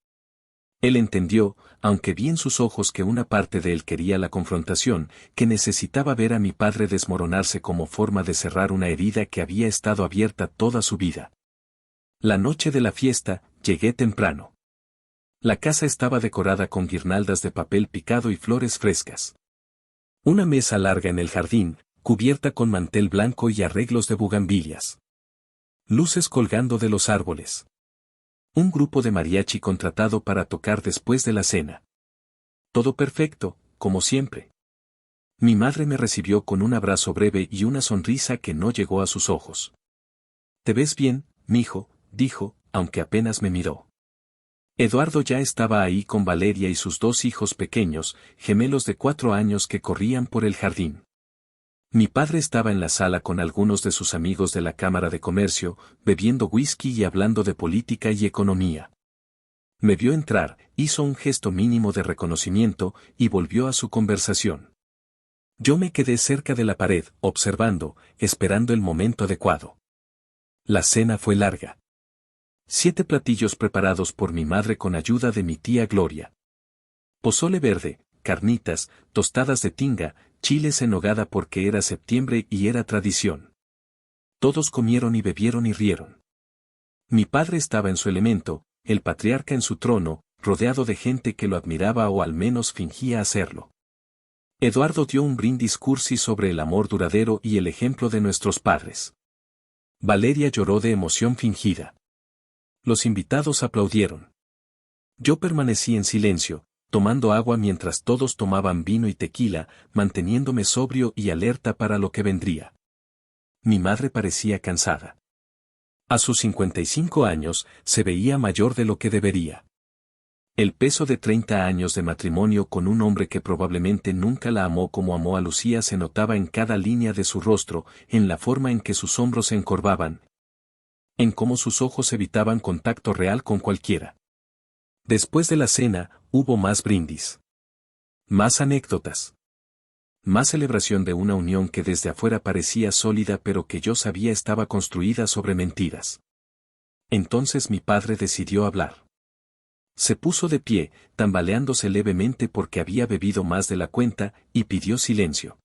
Él entendió, aunque vi en sus ojos que una parte de él quería la confrontación, que necesitaba ver a mi padre desmoronarse como forma de cerrar una herida que había estado abierta toda su vida. La noche de la fiesta, llegué temprano. La casa estaba decorada con guirnaldas de papel picado y flores frescas. Una mesa larga en el jardín, cubierta con mantel blanco y arreglos de bugambilias. Luces colgando de los árboles. Un grupo de mariachi contratado para tocar después de la cena. Todo perfecto, como siempre. Mi madre me recibió con un abrazo breve y una sonrisa que no llegó a sus ojos. «Te ves bien, mijo», dijo, aunque apenas me miró. Eduardo ya estaba ahí con Valeria y sus 2 hijos pequeños, gemelos de 4 años que corrían por el jardín. Mi padre estaba en la sala con algunos de sus amigos de la Cámara de Comercio, bebiendo whisky y hablando de política y economía. Me vio entrar, hizo un gesto mínimo de reconocimiento y volvió a su conversación. Yo me quedé cerca de la pared, observando, esperando el momento adecuado. La cena fue larga. 7 platillos preparados por mi madre con ayuda de mi tía Gloria. Pozole verde, carnitas, tostadas de tinga, chiles en nogada porque era septiembre y era tradición. Todos comieron y bebieron y rieron. Mi padre estaba en su elemento, el patriarca en su trono, rodeado de gente que lo admiraba o al menos fingía hacerlo. Eduardo dio un brindis cursi sobre el amor duradero y el ejemplo de nuestros padres. Valeria lloró de emoción fingida. Los invitados aplaudieron. Yo permanecí en silencio, tomando agua mientras todos tomaban vino y tequila, manteniéndome sobrio y alerta para lo que vendría. Mi madre parecía cansada. A sus 55 años, se veía mayor de lo que debería. El peso de 30 años de matrimonio con un hombre que probablemente nunca la amó como amó a Lucía se notaba en cada línea de su rostro, en la forma en que sus hombros se encorvaban, en cómo sus ojos evitaban contacto real con cualquiera. Después de la cena, hubo más brindis. Más anécdotas. Más celebración de una unión que desde afuera parecía sólida pero que yo sabía estaba construida sobre mentiras. Entonces mi padre decidió hablar. Se puso de pie, tambaleándose levemente porque había bebido más de la cuenta, y pidió silencio.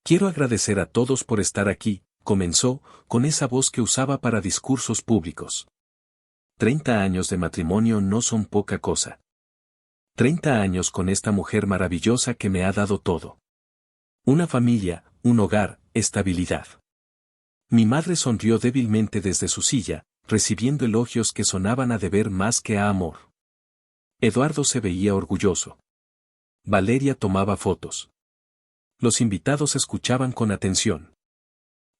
Quiero agradecer a todos por estar aquí, comenzó, con esa voz que usaba para discursos públicos. 30 años de matrimonio no son poca cosa. 30 años con esta mujer maravillosa que me ha dado todo. Una familia, un hogar, estabilidad. Mi madre sonrió débilmente desde su silla, recibiendo elogios que sonaban a deber más que a amor. Eduardo se veía orgulloso. Valeria tomaba fotos. Los invitados escuchaban con atención.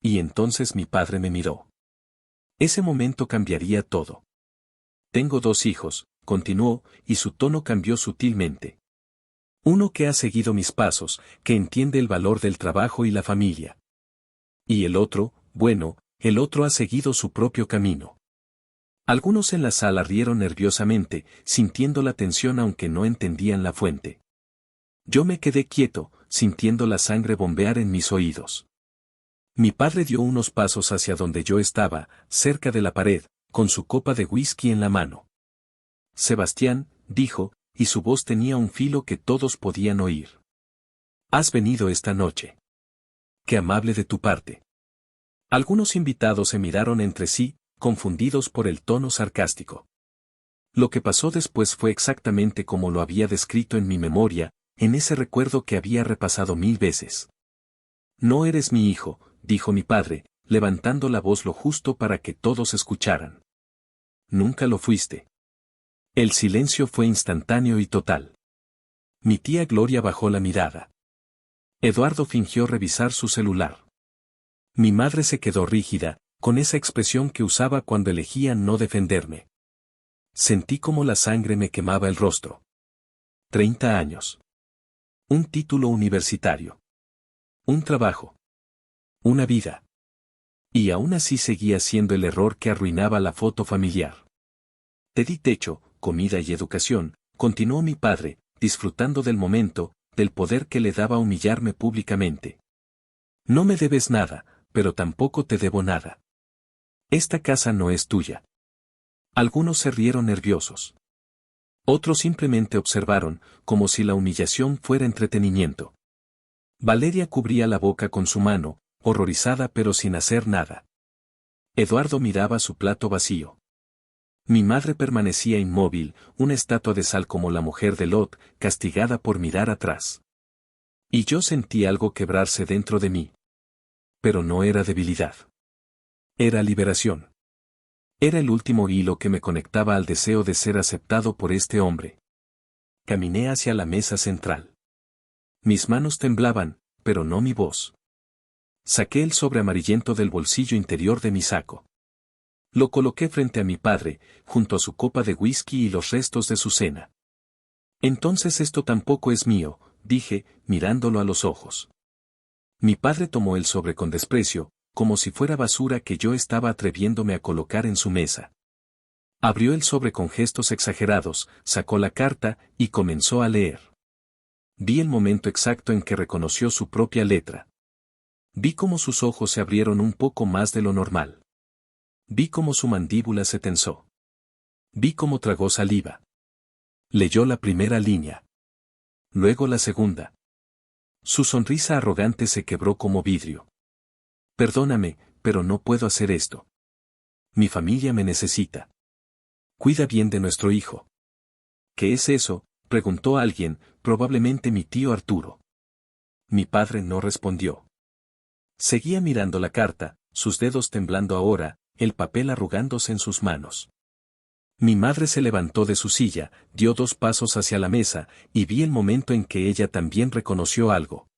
Y entonces mi padre me miró. Ese momento cambiaría todo. Tengo 2 hijos, continuó, y su tono cambió sutilmente. Uno que ha seguido mis pasos, que entiende el valor del trabajo y la familia. Y el otro, bueno, el otro ha seguido su propio camino. Algunos en la sala rieron nerviosamente, sintiendo la tensión aunque no entendían la fuente. Yo me quedé quieto, sintiendo la sangre bombear en mis oídos. Mi padre dio unos pasos hacia donde yo estaba, cerca de la pared, con su copa de whisky en la mano. Sebastián, dijo, y su voz tenía un filo que todos podían oír. ¿Has venido esta noche? Qué amable de tu parte. Algunos invitados se miraron entre sí, confundidos por el tono sarcástico. Lo que pasó después fue exactamente como lo había descrito en mi memoria, en ese recuerdo que había repasado 1000 veces. No eres mi hijo, dijo mi padre, levantando la voz lo justo para que todos escucharan. Nunca lo fuiste. El silencio fue instantáneo y total. Mi tía Gloria bajó la mirada. Eduardo fingió revisar su celular. Mi madre se quedó rígida, con esa expresión que usaba cuando elegía no defenderme. Sentí como la sangre me quemaba el rostro. 30 años. Un título universitario. Un trabajo. Una vida. Y aún así seguía siendo el error que arruinaba la foto familiar. Te di techo, comida y educación, continuó mi padre, disfrutando del momento, del poder que le daba humillarme públicamente. No me debes nada, pero tampoco te debo nada. Esta casa no es tuya. Algunos se rieron nerviosos. Otros simplemente observaron, como si la humillación fuera entretenimiento. Valeria cubría la boca con su mano, horrorizada pero sin hacer nada. Eduardo miraba su plato vacío. Mi madre permanecía inmóvil, una estatua de sal como la mujer de Lot, castigada por mirar atrás. Y yo sentí algo quebrarse dentro de mí. Pero no era debilidad. Era liberación. Era el último hilo que me conectaba al deseo de ser aceptado por este hombre. Caminé hacia la mesa central. Mis manos temblaban, pero no mi voz. Saqué el sobre amarillento del bolsillo interior de mi saco. Lo coloqué frente a mi padre, junto a su copa de whisky y los restos de su cena. Entonces esto tampoco es mío, dije, mirándolo a los ojos. Mi padre tomó el sobre con desprecio, como si fuera basura que yo estaba atreviéndome a colocar en su mesa. Abrió el sobre con gestos exagerados, sacó la carta y comenzó a leer. Vi el momento exacto en que reconoció su propia letra. Vi cómo sus ojos se abrieron un poco más de lo normal. Vi cómo su mandíbula se tensó. Vi cómo tragó saliva. Leyó la primera línea. Luego la segunda. Su sonrisa arrogante se quebró como vidrio. Perdóname, pero no puedo hacer esto. Mi familia me necesita. Cuida bien de nuestro hijo. ¿Qué es eso?, preguntó alguien, probablemente mi tío Arturo. Mi padre no respondió. Seguía mirando la carta, sus dedos temblando ahora, el papel arrugándose en sus manos. Mi madre se levantó de su silla, dio 2 pasos hacia la mesa, y vi el momento en que ella también reconoció algo.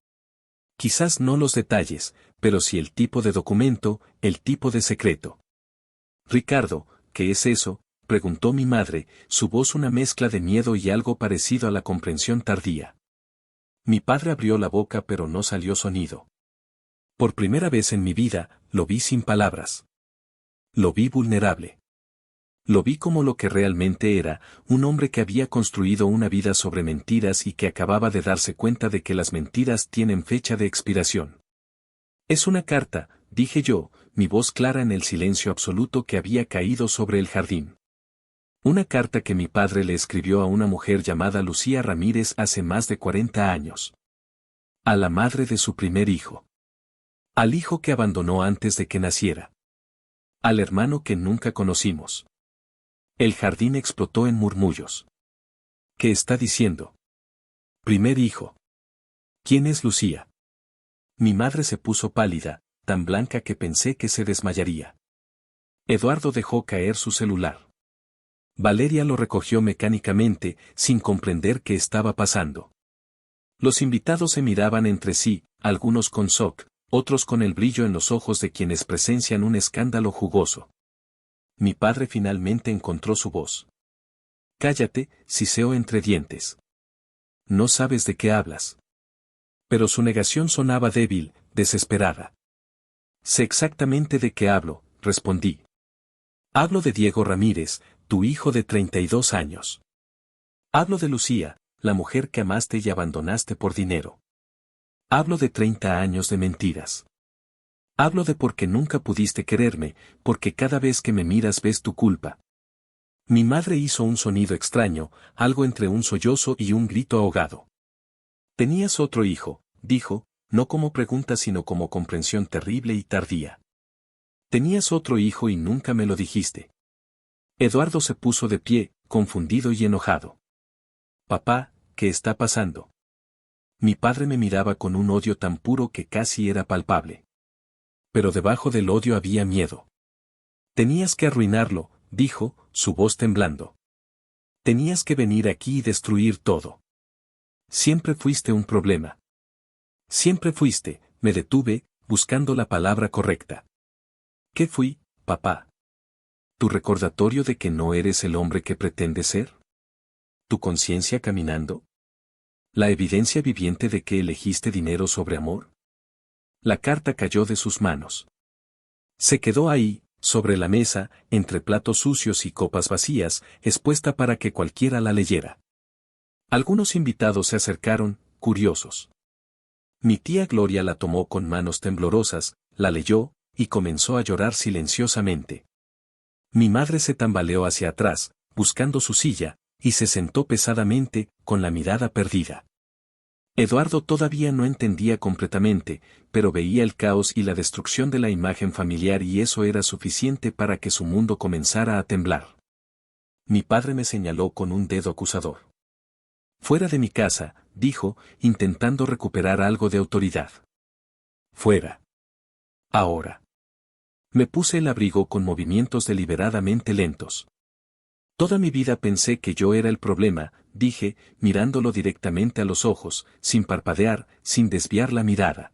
Quizás no los detalles, pero sí el tipo de documento, el tipo de secreto. Ricardo, ¿qué es eso?, preguntó mi madre, su voz una mezcla de miedo y algo parecido a la comprensión tardía. Mi padre abrió la boca pero no salió sonido. Por primera vez en mi vida, lo vi sin palabras. Lo vi vulnerable. Lo vi como lo que realmente era, un hombre que había construido una vida sobre mentiras y que acababa de darse cuenta de que las mentiras tienen fecha de expiración. Es una carta, dije yo, mi voz clara en el silencio absoluto que había caído sobre el jardín. Una carta que mi padre le escribió a una mujer llamada Lucía Ramírez hace más de 40 años. A la madre de su primer hijo. Al hijo que abandonó antes de que naciera. Al hermano que nunca conocimos. El jardín explotó en murmullos. ¿Qué está diciendo? Primer hijo. ¿Quién es Lucía? Mi madre se puso pálida, tan blanca que pensé que se desmayaría. Eduardo dejó caer su celular. Valeria lo recogió mecánicamente, sin comprender qué estaba pasando. Los invitados se miraban entre sí, algunos con shock, otros con el brillo en los ojos de quienes presencian un escándalo jugoso. Mi padre finalmente encontró su voz. Cállate, siseó entre dientes. No sabes de qué hablas. Pero su negación sonaba débil, desesperada. Sé exactamente de qué hablo, respondí. Hablo de Diego Ramírez, tu hijo de 32 años. Hablo de Lucía, la mujer que amaste y abandonaste por dinero. Hablo de 30 años de mentiras. Hablo de por qué nunca pudiste quererme, porque cada vez que me miras ves tu culpa. Mi madre hizo un sonido extraño, algo entre un sollozo y un grito ahogado. Tenías otro hijo, dijo, no como pregunta sino como comprensión terrible y tardía. Tenías otro hijo y nunca me lo dijiste. Eduardo se puso de pie, confundido y enojado. Papá, ¿qué está pasando? Mi padre me miraba con un odio tan puro que casi era palpable. Pero debajo del odio había miedo. Tenías que arruinarlo, dijo, su voz temblando. Tenías que venir aquí y destruir todo. Siempre fuiste un problema. Siempre fuiste, me detuve, buscando la palabra correcta. ¿Qué fui, papá? ¿Tu recordatorio de que no eres el hombre que pretendes ser? ¿Tu conciencia caminando? ¿La evidencia viviente de que elegiste dinero sobre amor? La carta cayó de sus manos. Se quedó ahí, sobre la mesa, entre platos sucios y copas vacías, expuesta para que cualquiera la leyera. Algunos invitados se acercaron, curiosos. Mi tía Gloria la tomó con manos temblorosas, la leyó, y comenzó a llorar silenciosamente. Mi madre se tambaleó hacia atrás, buscando su silla, y se sentó pesadamente, con la mirada perdida. Eduardo todavía no entendía completamente, pero veía el caos y la destrucción de la imagen familiar y eso era suficiente para que su mundo comenzara a temblar. Mi padre me señaló con un dedo acusador. Fuera de mi casa, dijo, intentando recuperar algo de autoridad. Fuera. Ahora. Me puse el abrigo con movimientos deliberadamente lentos. Toda mi vida pensé que yo era el problema, dije, mirándolo directamente a los ojos, sin parpadear, sin desviar la mirada.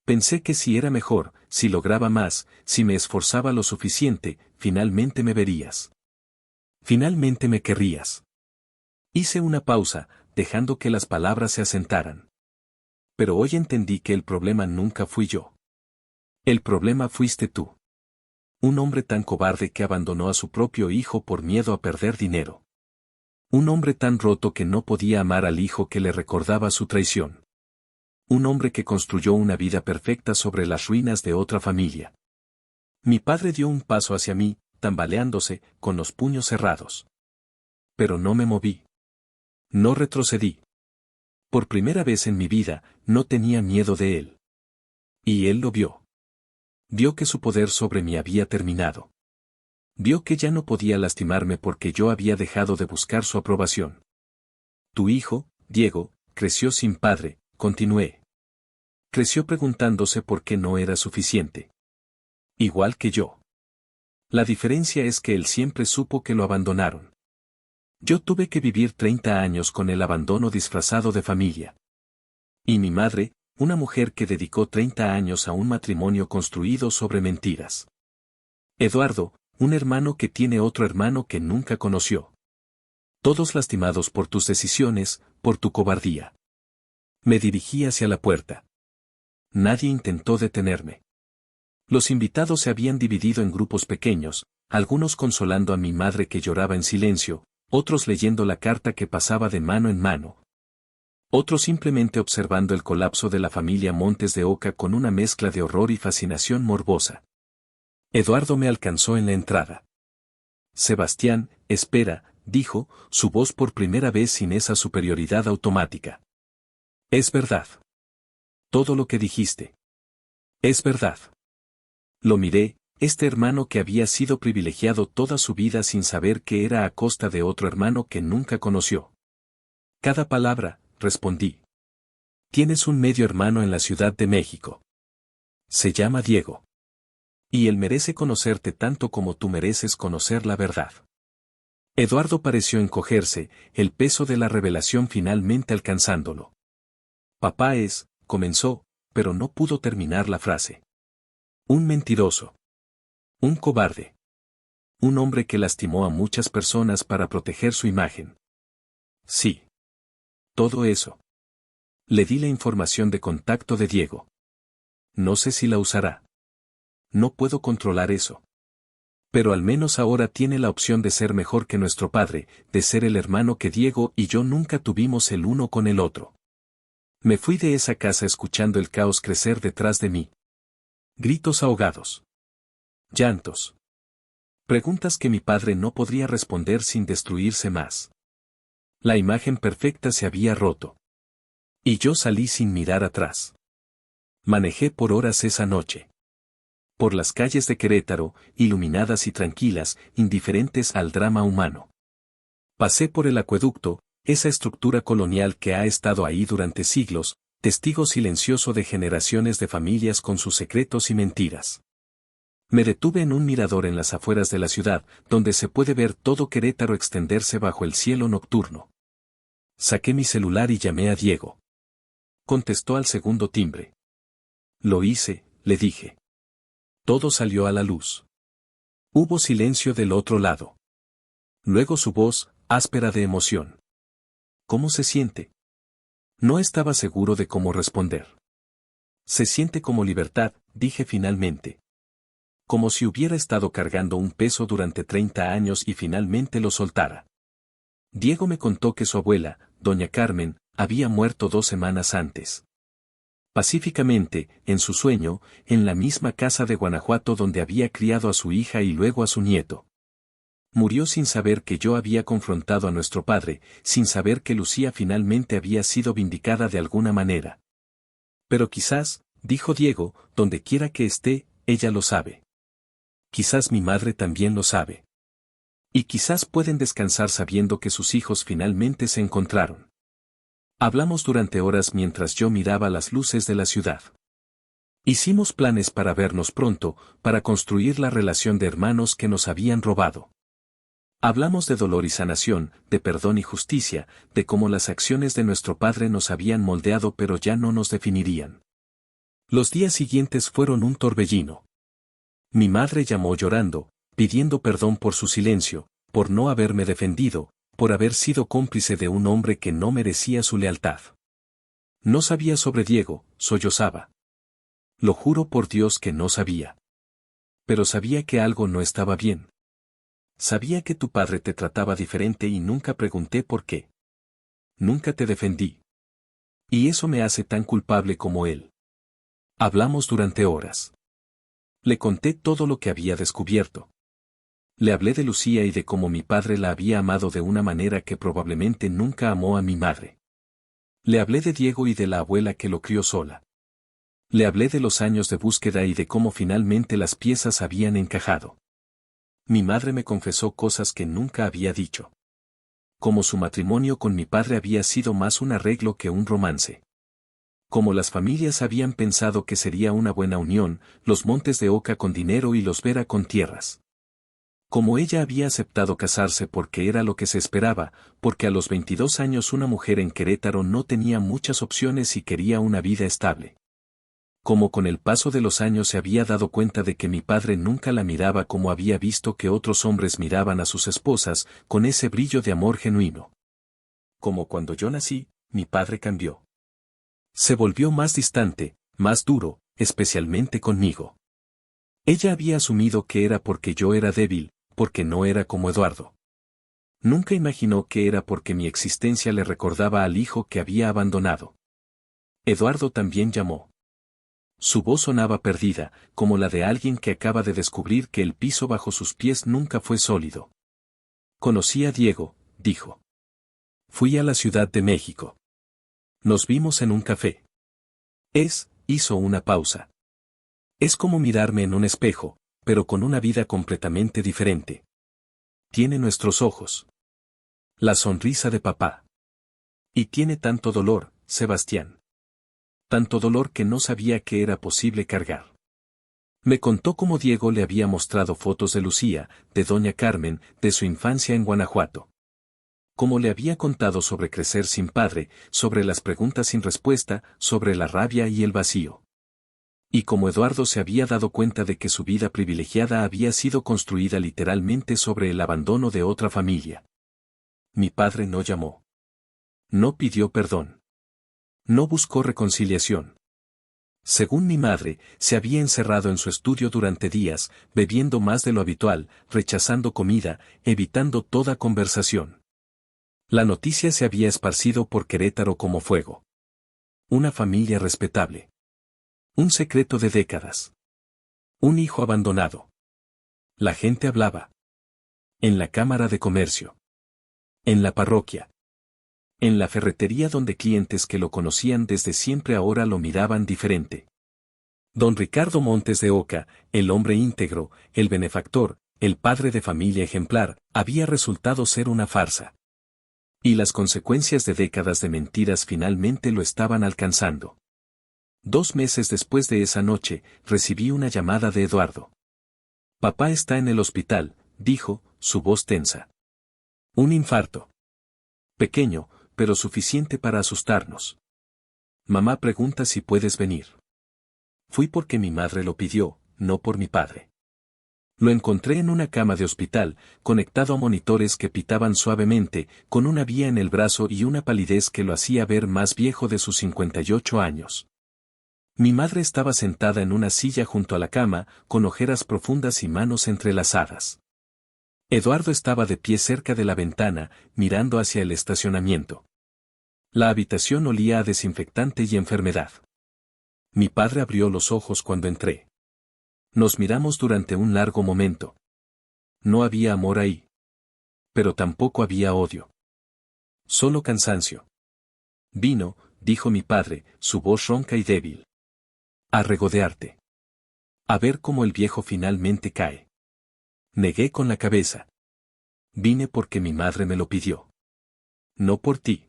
Pensé que si era mejor, si lograba más, si me esforzaba lo suficiente, finalmente me verías. Finalmente me querrías. Hice una pausa, dejando que las palabras se asentaran. Pero hoy entendí que el problema nunca fui yo. El problema fuiste tú. Un hombre tan cobarde que abandonó a su propio hijo por miedo a perder dinero. Un hombre tan roto que no podía amar al hijo que le recordaba su traición. Un hombre que construyó una vida perfecta sobre las ruinas de otra familia. Mi padre dio un paso hacia mí, tambaleándose, con los puños cerrados. Pero no me moví. No retrocedí. Por primera vez en mi vida, no tenía miedo de él. Y él lo vio. Vio que su poder sobre mí había terminado. Vio que ya no podía lastimarme porque yo había dejado de buscar su aprobación. Tu hijo, Diego, creció sin padre, continué. Creció preguntándose por qué no era suficiente. Igual que yo. La diferencia es que él siempre supo que lo abandonaron. Yo tuve que vivir 30 años con el abandono disfrazado de familia. Y mi madre, una mujer que dedicó 30 años a un matrimonio construido sobre mentiras. Eduardo, un hermano que tiene otro hermano que nunca conoció. Todos lastimados por tus decisiones, por tu cobardía. Me dirigí hacia la puerta. Nadie intentó detenerme. Los invitados se habían dividido en grupos pequeños, algunos consolando a mi madre que lloraba en silencio, otros leyendo la carta que pasaba de mano en mano. Otros simplemente observando el colapso de la familia Montes de Oca con una mezcla de horror y fascinación morbosa. Eduardo me alcanzó en la entrada. Sebastián, espera, dijo, su voz por primera vez sin esa superioridad automática. Es verdad. Todo lo que dijiste. Es verdad. Lo miré, este hermano que había sido privilegiado toda su vida sin saber que era a costa de otro hermano que nunca conoció. Cada palabra, respondí. Tienes un medio hermano en la Ciudad de México. Se llama Diego. Y él merece conocerte tanto como tú mereces conocer la verdad. Eduardo pareció encogerse, el peso de la revelación finalmente alcanzándolo. Papá es, comenzó, pero no pudo terminar la frase. Un mentiroso. Un cobarde. Un hombre que lastimó a muchas personas para proteger su imagen. Sí. Todo eso. Le di la información de contacto de Diego. No sé si la usará. No puedo controlar eso. Pero al menos ahora tiene la opción de ser mejor que nuestro padre, de ser el hermano que Diego y yo nunca tuvimos el uno con el otro. Me fui de esa casa escuchando el caos crecer detrás de mí. Gritos ahogados. Llantos. Preguntas que mi padre no podría responder sin destruirse más. La imagen perfecta se había roto. Y yo salí sin mirar atrás. Manejé por horas esa noche. Por las calles de Querétaro, iluminadas y tranquilas, indiferentes al drama humano. Pasé por el acueducto, esa estructura colonial que ha estado ahí durante siglos, testigo silencioso de generaciones de familias con sus secretos y mentiras. Me detuve en un mirador en las afueras de la ciudad, donde se puede ver todo Querétaro extenderse bajo el cielo nocturno. Saqué mi celular y llamé a Diego. Contestó al segundo timbre. Lo hice, le dije. Todo salió a la luz. Hubo silencio del otro lado. Luego su voz, áspera de emoción. ¿Cómo se siente? No estaba seguro de cómo responder. Se siente como libertad, dije finalmente. Como si hubiera estado cargando un peso durante 30 años y finalmente lo soltara. Diego me contó que su abuela, doña Carmen, había muerto 2 semanas antes. Pacíficamente, en su sueño, en la misma casa de Guanajuato donde había criado a su hija y luego a su nieto. Murió sin saber que yo había confrontado a nuestro padre, sin saber que Lucía finalmente había sido vindicada de alguna manera. Pero quizás, dijo Diego, donde quiera que esté, ella lo sabe. Quizás mi madre también lo sabe. Y quizás pueden descansar sabiendo que sus hijos finalmente se encontraron. Hablamos durante horas mientras yo miraba las luces de la ciudad. Hicimos planes para vernos pronto, para construir la relación de hermanos que nos habían robado. Hablamos de dolor y sanación, de perdón y justicia, de cómo las acciones de nuestro padre nos habían moldeado pero ya no nos definirían. Los días siguientes fueron un torbellino. Mi madre llamó llorando, pidiendo perdón por su silencio, por no haberme defendido, por haber sido cómplice de un hombre que no merecía su lealtad. No sabía sobre Diego, sollozaba. Lo juro por Dios que no sabía. Pero sabía que algo no estaba bien. Sabía que tu padre te trataba diferente y nunca pregunté por qué. Nunca te defendí. Y eso me hace tan culpable como él. Hablamos durante horas. Le conté todo lo que había descubierto. Le hablé de Lucía y de cómo mi padre la había amado de una manera que probablemente nunca amó a mi madre. Le hablé de Diego y de la abuela que lo crió sola. Le hablé de los años de búsqueda y de cómo finalmente las piezas habían encajado. Mi madre me confesó cosas que nunca había dicho. Como su matrimonio con mi padre había sido más un arreglo que un romance. Como las familias habían pensado que sería una buena unión, los Montes de Oca con dinero y los Vera con tierras. Como ella había aceptado casarse porque era lo que se esperaba, porque a los 22 años una mujer en Querétaro no tenía muchas opciones y quería una vida estable. Como con el paso de los años se había dado cuenta de que mi padre nunca la miraba como había visto que otros hombres miraban a sus esposas, con ese brillo de amor genuino. Como cuando yo nací, mi padre cambió. Se volvió más distante, más duro, especialmente conmigo. Ella había asumido que era porque yo era débil, porque no era como Eduardo. Nunca imaginó que era porque mi existencia le recordaba al hijo que había abandonado. Eduardo también llamó. Su voz sonaba perdida, como la de alguien que acaba de descubrir que el piso bajo sus pies nunca fue sólido. Conocí a Diego, dijo. Fui a la Ciudad de México. Nos vimos en un café. Hizo una pausa. Es como mirarme en un espejo, pero con una vida completamente diferente. Tiene nuestros ojos. La sonrisa de papá. Y tiene tanto dolor, Sebastián. Tanto dolor que no sabía que era posible cargar. Me contó cómo Diego le había mostrado fotos de Lucía, de doña Carmen, de su infancia en Guanajuato. Cómo le había contado sobre crecer sin padre, sobre las preguntas sin respuesta, sobre la rabia y el vacío. Y como Eduardo se había dado cuenta de que su vida privilegiada había sido construida literalmente sobre el abandono de otra familia. Mi padre no llamó. No pidió perdón. No buscó reconciliación. Según mi madre, se había encerrado en su estudio durante días, bebiendo más de lo habitual, rechazando comida, evitando toda conversación. La noticia se había esparcido por Querétaro como fuego. Una familia respetable. Un secreto de décadas. Un hijo abandonado. La gente hablaba. En la Cámara de Comercio. En la parroquia. En la ferretería donde clientes que lo conocían desde siempre ahora lo miraban diferente. Don Ricardo Montes de Oca, el hombre íntegro, el benefactor, el padre de familia ejemplar, había resultado ser una farsa. Y las consecuencias de décadas de mentiras finalmente lo estaban alcanzando. 2 meses después de esa noche, recibí una llamada de Eduardo. Papá está en el hospital, dijo, su voz tensa. Un infarto. Pequeño, pero suficiente para asustarnos. Mamá pregunta si puedes venir. Fui porque mi madre lo pidió, no por mi padre. Lo encontré en una cama de hospital, conectado a monitores que pitaban suavemente, con una vía en el brazo y una palidez que lo hacía ver más viejo de sus 58 años. Mi madre estaba sentada en una silla junto a la cama, con ojeras profundas y manos entrelazadas. Eduardo estaba de pie cerca de la ventana, mirando hacia el estacionamiento. La habitación olía a desinfectante y enfermedad. Mi padre abrió los ojos cuando entré. Nos miramos durante un largo momento. No había amor ahí. Pero tampoco había odio. Solo cansancio. Vino, dijo mi padre, su voz ronca y débil. A regodearte. A ver cómo el viejo finalmente cae. Negué con la cabeza. Vine porque mi madre me lo pidió. No por ti.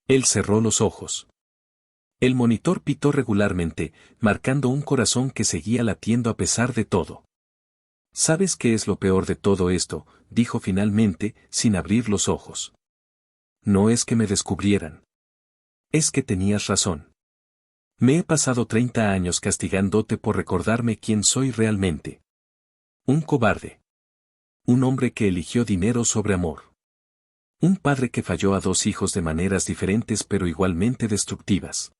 Él cerró los ojos. El monitor pitó regularmente, marcando un corazón que seguía latiendo a pesar de todo. ¿Sabes qué es lo peor de todo esto?, dijo finalmente, sin abrir los ojos. No es que me descubrieran. Es que tenías razón. Me he pasado 30 años castigándote por recordarme quién soy realmente. Un cobarde. Un hombre que eligió dinero sobre amor. Un padre que falló a 2 hijos de maneras diferentes pero igualmente destructivas.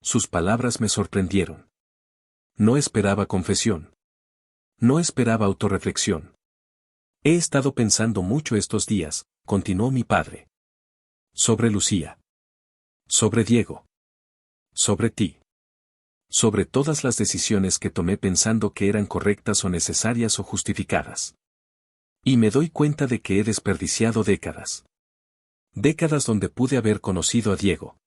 Sus palabras me sorprendieron. No esperaba confesión. No esperaba autorreflexión. He estado pensando mucho estos días, continuó mi padre. Sobre Lucía. Sobre Diego. Sobre ti. Sobre todas las decisiones que tomé pensando que eran correctas o necesarias o justificadas. Y me doy cuenta de que he desperdiciado décadas. Décadas donde pude haber conocido a Diego.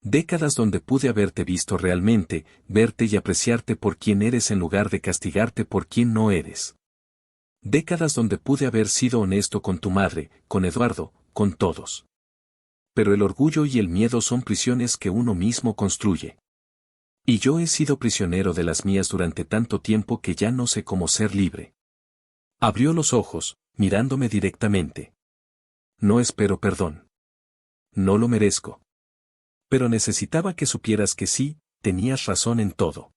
Décadas donde pude haberte visto realmente, verte y apreciarte por quien eres en lugar de castigarte por quien no eres. Décadas donde pude haber sido honesto con tu madre, con Eduardo, con todos. Pero el orgullo y el miedo son prisiones que uno mismo construye. Y yo he sido prisionero de las mías durante tanto tiempo que ya no sé cómo ser libre. Abrió los ojos, mirándome directamente. No espero perdón. No lo merezco. Pero necesitaba que supieras que sí, tenías razón en todo.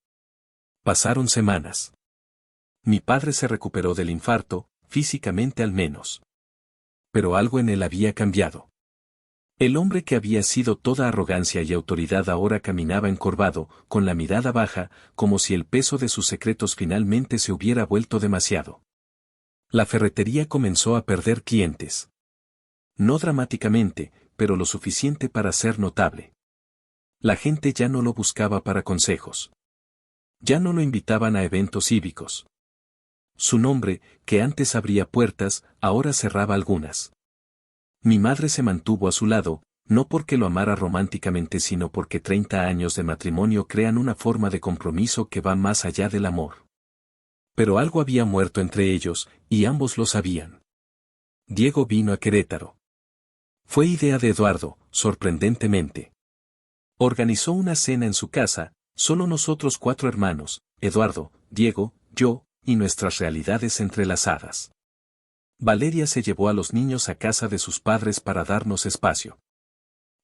Pasaron semanas. Mi padre se recuperó del infarto, físicamente al menos. Pero algo en él había cambiado. El hombre que había sido toda arrogancia y autoridad ahora caminaba encorvado, con la mirada baja, como si el peso de sus secretos finalmente se hubiera vuelto demasiado. La ferretería comenzó a perder clientes. No dramáticamente, pero lo suficiente para ser notable. La gente ya no lo buscaba para consejos. Ya no lo invitaban a eventos cívicos. Su nombre, que antes abría puertas, ahora cerraba algunas. Mi madre se mantuvo a su lado, no porque lo amara románticamente sino porque 30 años de matrimonio crean una forma de compromiso que va más allá del amor. Pero algo había muerto entre ellos, y ambos lo sabían. Diego vino a Querétaro. Fue idea de Eduardo, sorprendentemente. Organizó una cena en su casa, solo nosotros 4 hermanos, Eduardo, Diego, yo, y nuestras realidades entrelazadas. Valeria se llevó a los niños a casa de sus padres para darnos espacio.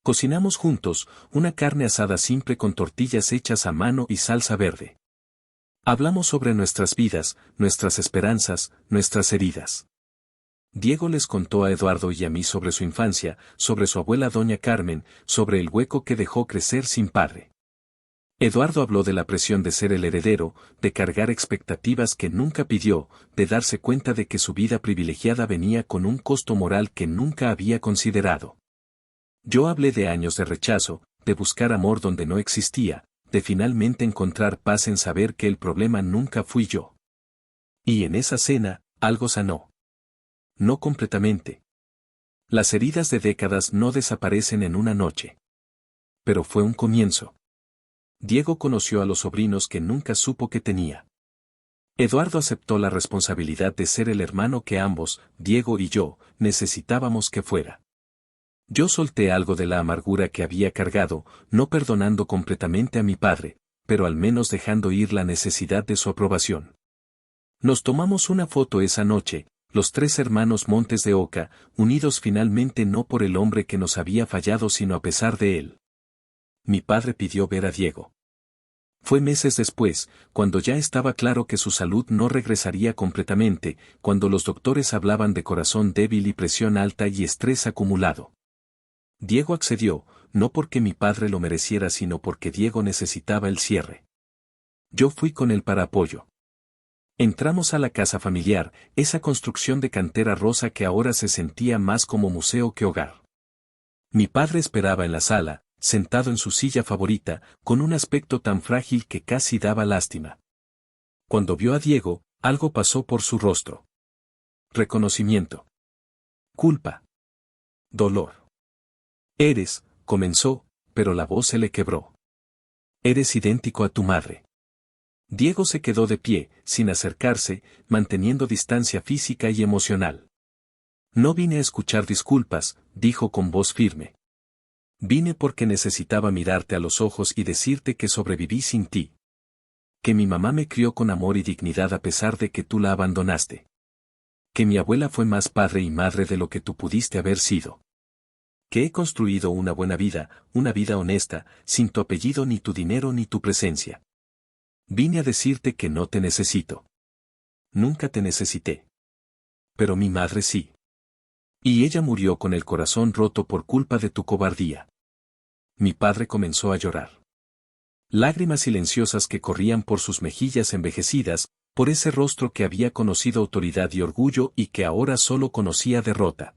Cocinamos juntos, una carne asada simple con tortillas hechas a mano y salsa verde. Hablamos sobre nuestras vidas, nuestras esperanzas, nuestras heridas. Diego les contó a Eduardo y a mí sobre su infancia, sobre su abuela doña Carmen, sobre el hueco que dejó crecer sin padre. Eduardo habló de la presión de ser el heredero, de cargar expectativas que nunca pidió, de darse cuenta de que su vida privilegiada venía con un costo moral que nunca había considerado. Yo hablé de años de rechazo, de buscar amor donde no existía, de finalmente encontrar paz en saber que el problema nunca fui yo. Y en esa cena, algo sanó. No completamente. Las heridas de décadas no desaparecen en una noche. Pero fue un comienzo. Diego conoció a los sobrinos que nunca supo que tenía. Eduardo aceptó la responsabilidad de ser el hermano que ambos, Diego y yo, necesitábamos que fuera. Yo solté algo de la amargura que había cargado, no perdonando completamente a mi padre, pero al menos dejando ir la necesidad de su aprobación. Nos tomamos una foto esa noche, los tres hermanos Montes de Oca, unidos finalmente no por el hombre que nos había fallado sino a pesar de él. Mi padre pidió ver a Diego. Fue meses después, cuando ya estaba claro que su salud no regresaría completamente, cuando los doctores hablaban de corazón débil y presión alta y estrés acumulado. Diego accedió, no porque mi padre lo mereciera sino porque Diego necesitaba el cierre. Yo fui con él para apoyo. Entramos a la casa familiar, esa construcción de cantera rosa que ahora se sentía más como museo que hogar. Mi padre esperaba en la sala, sentado en su silla favorita, con un aspecto tan frágil que casi daba lástima. Cuando vio a Diego, algo pasó por su rostro. Reconocimiento. Culpa. Dolor. Comenzó, pero la voz se le quebró. Eres idéntico a tu madre. Diego se quedó de pie, sin acercarse, manteniendo distancia física y emocional. No vine a escuchar disculpas, dijo con voz firme. Vine porque necesitaba mirarte a los ojos y decirte que sobreviví sin ti. Que mi mamá me crió con amor y dignidad a pesar de que tú la abandonaste. Que mi abuela fue más padre y madre de lo que tú pudiste haber sido. Que he construido una buena vida, una vida honesta, sin tu apellido ni tu dinero ni tu presencia. Vine a decirte que no te necesito. Nunca te necesité. Pero mi madre sí. Y ella murió con el corazón roto por culpa de tu cobardía. Mi padre comenzó a llorar. Lágrimas silenciosas que corrían por sus mejillas envejecidas, por ese rostro que había conocido autoridad y orgullo y que ahora solo conocía derrota.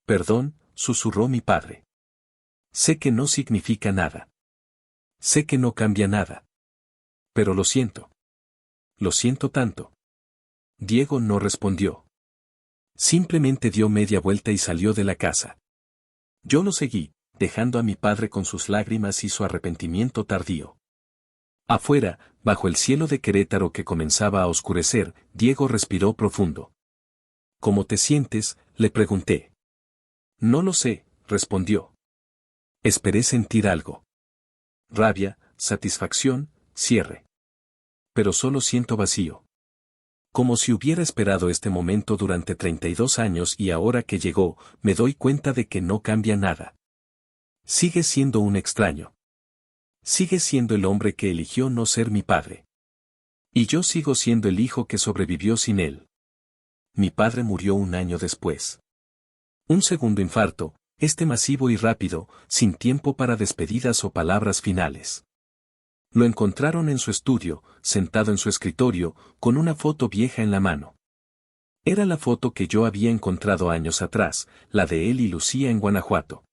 Perdón, susurró mi padre. Sé que no significa nada. Sé que no cambia nada. Pero lo siento. Lo siento tanto. Diego no respondió. Simplemente dio media vuelta y salió de la casa. Yo lo seguí, dejando a mi padre con sus lágrimas y su arrepentimiento tardío. Afuera, bajo el cielo de Querétaro que comenzaba a oscurecer, Diego respiró profundo. ¿Cómo te sientes?, le pregunté. No lo sé, respondió. Esperé sentir algo. Rabia, satisfacción, cierre. Pero solo siento vacío. Como si hubiera esperado este momento durante 32 años y ahora que llegó, me doy cuenta de que no cambia nada. Sigue siendo un extraño. Sigue siendo el hombre que eligió no ser mi padre. Y yo sigo siendo el hijo que sobrevivió sin él. Mi padre murió un año después. Un segundo infarto, masivo y rápido, sin tiempo para despedidas o palabras finales. Lo encontraron en su estudio, sentado en su escritorio, con una foto vieja en la mano. Era la foto que yo había encontrado años atrás, la de él y Lucía en Guanajuato.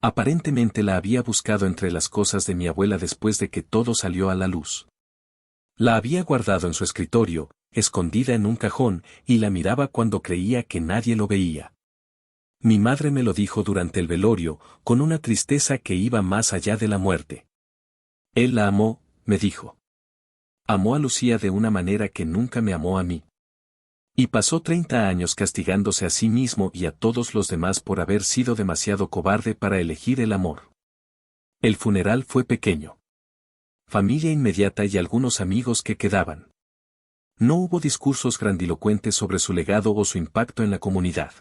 Aparentemente la había buscado entre las cosas de mi abuela después de que todo salió a la luz. La había guardado en su escritorio, escondida en un cajón, y la miraba cuando creía que nadie lo veía. Mi madre me lo dijo durante el velorio, con una tristeza que iba más allá de la muerte. Él la amó, me dijo. Amó a Lucía de una manera que nunca me amó a mí. Y pasó 30 años castigándose a sí mismo y a todos los demás por haber sido demasiado cobarde para elegir el amor. El funeral fue pequeño. Familia inmediata y algunos amigos que quedaban. No hubo discursos grandilocuentes sobre su legado o su impacto en la comunidad.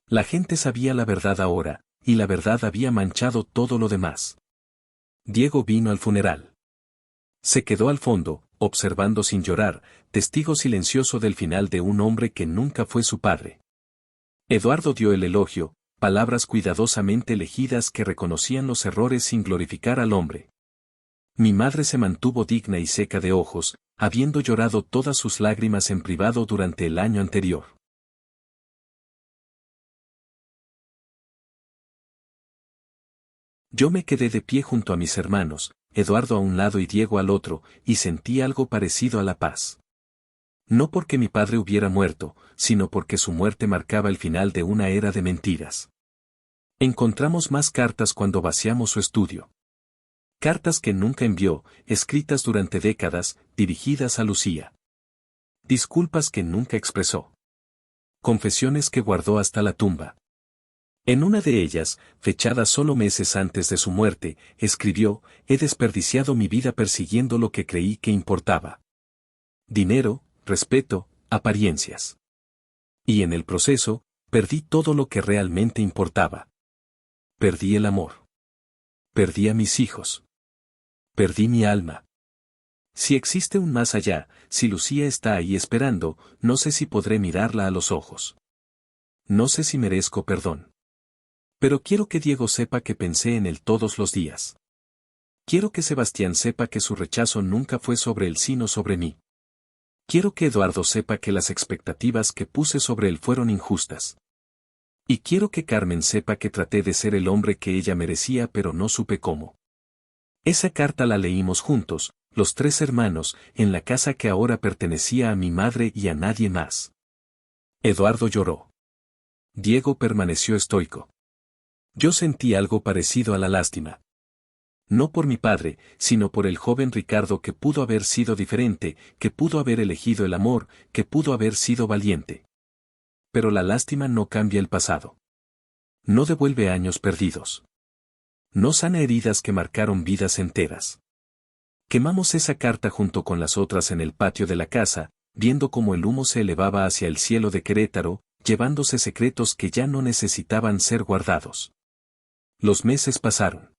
La gente sabía la verdad ahora, y la verdad había manchado todo lo demás. Diego vino al funeral. Se quedó al fondo, observando sin llorar, testigo silencioso del final de un hombre que nunca fue su padre. Eduardo dio el elogio, palabras cuidadosamente elegidas que reconocían los errores sin glorificar al hombre. Mi madre se mantuvo digna y seca de ojos, habiendo llorado todas sus lágrimas en privado durante el año anterior. Yo me quedé de pie junto a mis hermanos, Eduardo a un lado y Diego al otro, y sentí algo parecido a la paz. No porque mi padre hubiera muerto, sino porque su muerte marcaba el final de una era de mentiras. Encontramos más cartas cuando vaciamos su estudio. Cartas que nunca envió, escritas durante décadas, dirigidas a Lucía. Disculpas que nunca expresó. Confesiones que guardó hasta la tumba. En una de ellas, fechada solo meses antes de su muerte, escribió: «He desperdiciado mi vida persiguiendo lo que creí que importaba. Dinero, respeto, apariencias. Y en el proceso, perdí todo lo que realmente importaba. Perdí el amor. Perdí a mis hijos. Perdí mi alma. Si existe un más allá, si Lucía está ahí esperando, no sé si podré mirarla a los ojos. No sé si merezco perdón. Pero quiero que Diego sepa que pensé en él todos los días. Quiero que Sebastián sepa que su rechazo nunca fue sobre él sino sobre mí. Quiero que Eduardo sepa que las expectativas que puse sobre él fueron injustas. Y quiero que Carmen sepa que traté de ser el hombre que ella merecía pero no supe cómo». Esa carta la leímos juntos, los tres hermanos, en la casa que ahora pertenecía a mi madre y a nadie más. Eduardo lloró. Diego permaneció estoico. Yo sentí algo parecido a la lástima. No por mi padre, sino por el joven Ricardo que pudo haber sido diferente, que pudo haber elegido el amor, que pudo haber sido valiente. Pero la lástima no cambia el pasado. No devuelve años perdidos. No sana heridas que marcaron vidas enteras. Quemamos esa carta junto con las otras en el patio de la casa, viendo cómo el humo se elevaba hacia el cielo de Querétaro, llevándose secretos que ya no necesitaban ser guardados. Los meses pasaron.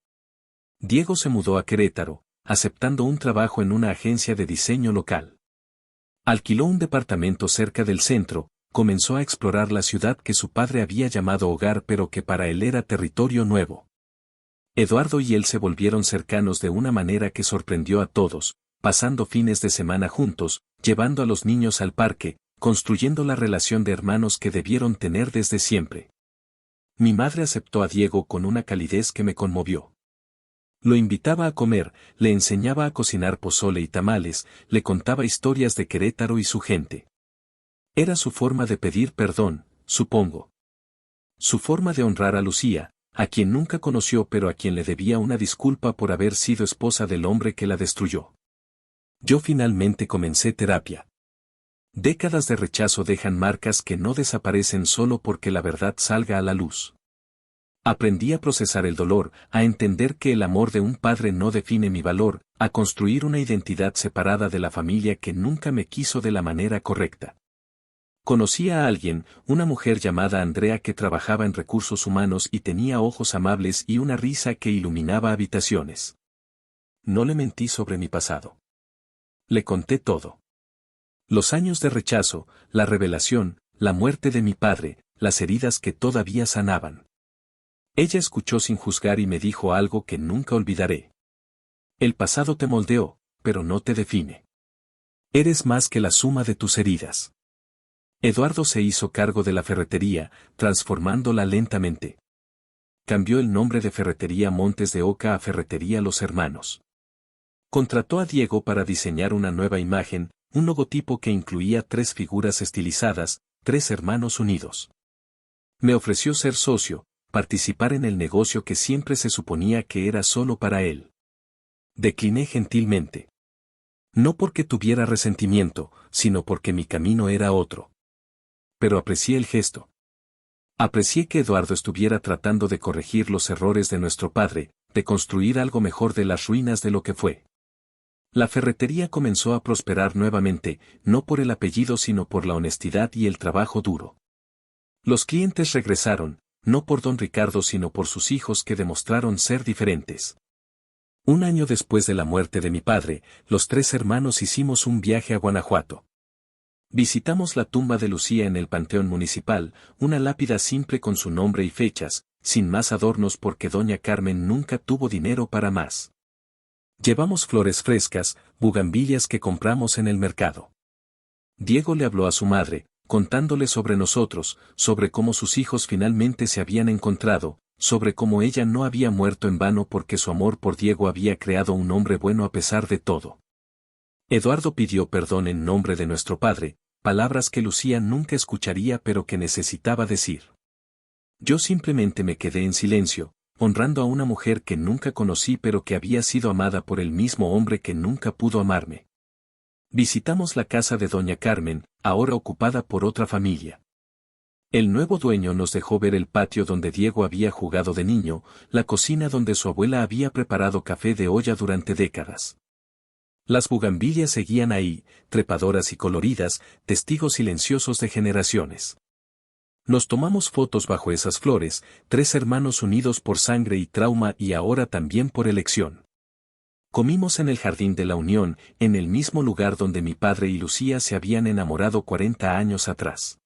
Diego se mudó a Querétaro, aceptando un trabajo en una agencia de diseño local. Alquiló un departamento cerca del centro, comenzó a explorar la ciudad que su padre había llamado hogar pero que para él era territorio nuevo. Eduardo y él se volvieron cercanos de una manera que sorprendió a todos, pasando fines de semana juntos, llevando a los niños al parque, construyendo la relación de hermanos que debieron tener desde siempre. Mi madre aceptó a Diego con una calidez que me conmovió. Lo invitaba a comer, le enseñaba a cocinar pozole y tamales, le contaba historias de Querétaro y su gente. Era su forma de pedir perdón, supongo. Su forma de honrar a Lucía, a quien nunca conoció pero a quien le debía una disculpa por haber sido esposa del hombre que la destruyó. Yo finalmente comencé terapia. Décadas de rechazo dejan marcas que no desaparecen solo porque la verdad salga a la luz. Aprendí a procesar el dolor, a entender que el amor de un padre no define mi valor, a construir una identidad separada de la familia que nunca me quiso de la manera correcta. Conocí a alguien, una mujer llamada Andrea que trabajaba en recursos humanos y tenía ojos amables y una risa que iluminaba habitaciones. No le mentí sobre mi pasado. Le conté todo. Los años de rechazo, la revelación, la muerte de mi padre, las heridas que todavía sanaban. Ella escuchó sin juzgar y me dijo algo que nunca olvidaré. El pasado te moldeó, pero no te define. Eres más que la suma de tus heridas. Eduardo se hizo cargo de la ferretería, transformándola lentamente. Cambió el nombre de Ferretería Montes de Oca a Ferretería Los Hermanos. Contrató a Diego para diseñar una nueva imagen, un logotipo que incluía 3 figuras estilizadas, 3 hermanos unidos. Me ofreció ser socio, participar en el negocio que siempre se suponía que era solo para él. Decliné gentilmente. No porque tuviera resentimiento, sino porque mi camino era otro. Pero aprecié el gesto. Aprecié que Eduardo estuviera tratando de corregir los errores de nuestro padre, de construir algo mejor de las ruinas de lo que fue. La ferretería comenzó a prosperar nuevamente, no por el apellido sino por la honestidad y el trabajo duro. Los clientes regresaron, no por don Ricardo sino por sus hijos que demostraron ser diferentes. Un año después de la muerte de mi padre, los 3 hermanos hicimos un viaje a Guanajuato. Visitamos la tumba de Lucía en el Panteón Municipal, una lápida simple con su nombre y fechas, sin más adornos porque doña Carmen nunca tuvo dinero para más. Llevamos flores frescas, bugambilias que compramos en el mercado. Diego le habló a su madre, contándole sobre nosotros, sobre cómo sus hijos finalmente se habían encontrado, sobre cómo ella no había muerto en vano porque su amor por Diego había creado un hombre bueno a pesar de todo. Eduardo pidió perdón en nombre de nuestro padre, palabras que Lucía nunca escucharía pero que necesitaba decir. Yo simplemente me quedé en silencio, honrando a una mujer que nunca conocí pero que había sido amada por el mismo hombre que nunca pudo amarme. Visitamos la casa de doña Carmen, ahora ocupada por otra familia. El nuevo dueño nos dejó ver el patio donde Diego había jugado de niño, la cocina donde su abuela había preparado café de olla durante décadas. Las bugambilias seguían ahí, trepadoras y coloridas, testigos silenciosos de generaciones. Nos tomamos fotos bajo esas flores, 3 hermanos unidos por sangre y trauma y ahora también por elección. Comimos en el Jardín de la Unión, en el mismo lugar donde mi padre y Lucía se habían enamorado 40 años atrás.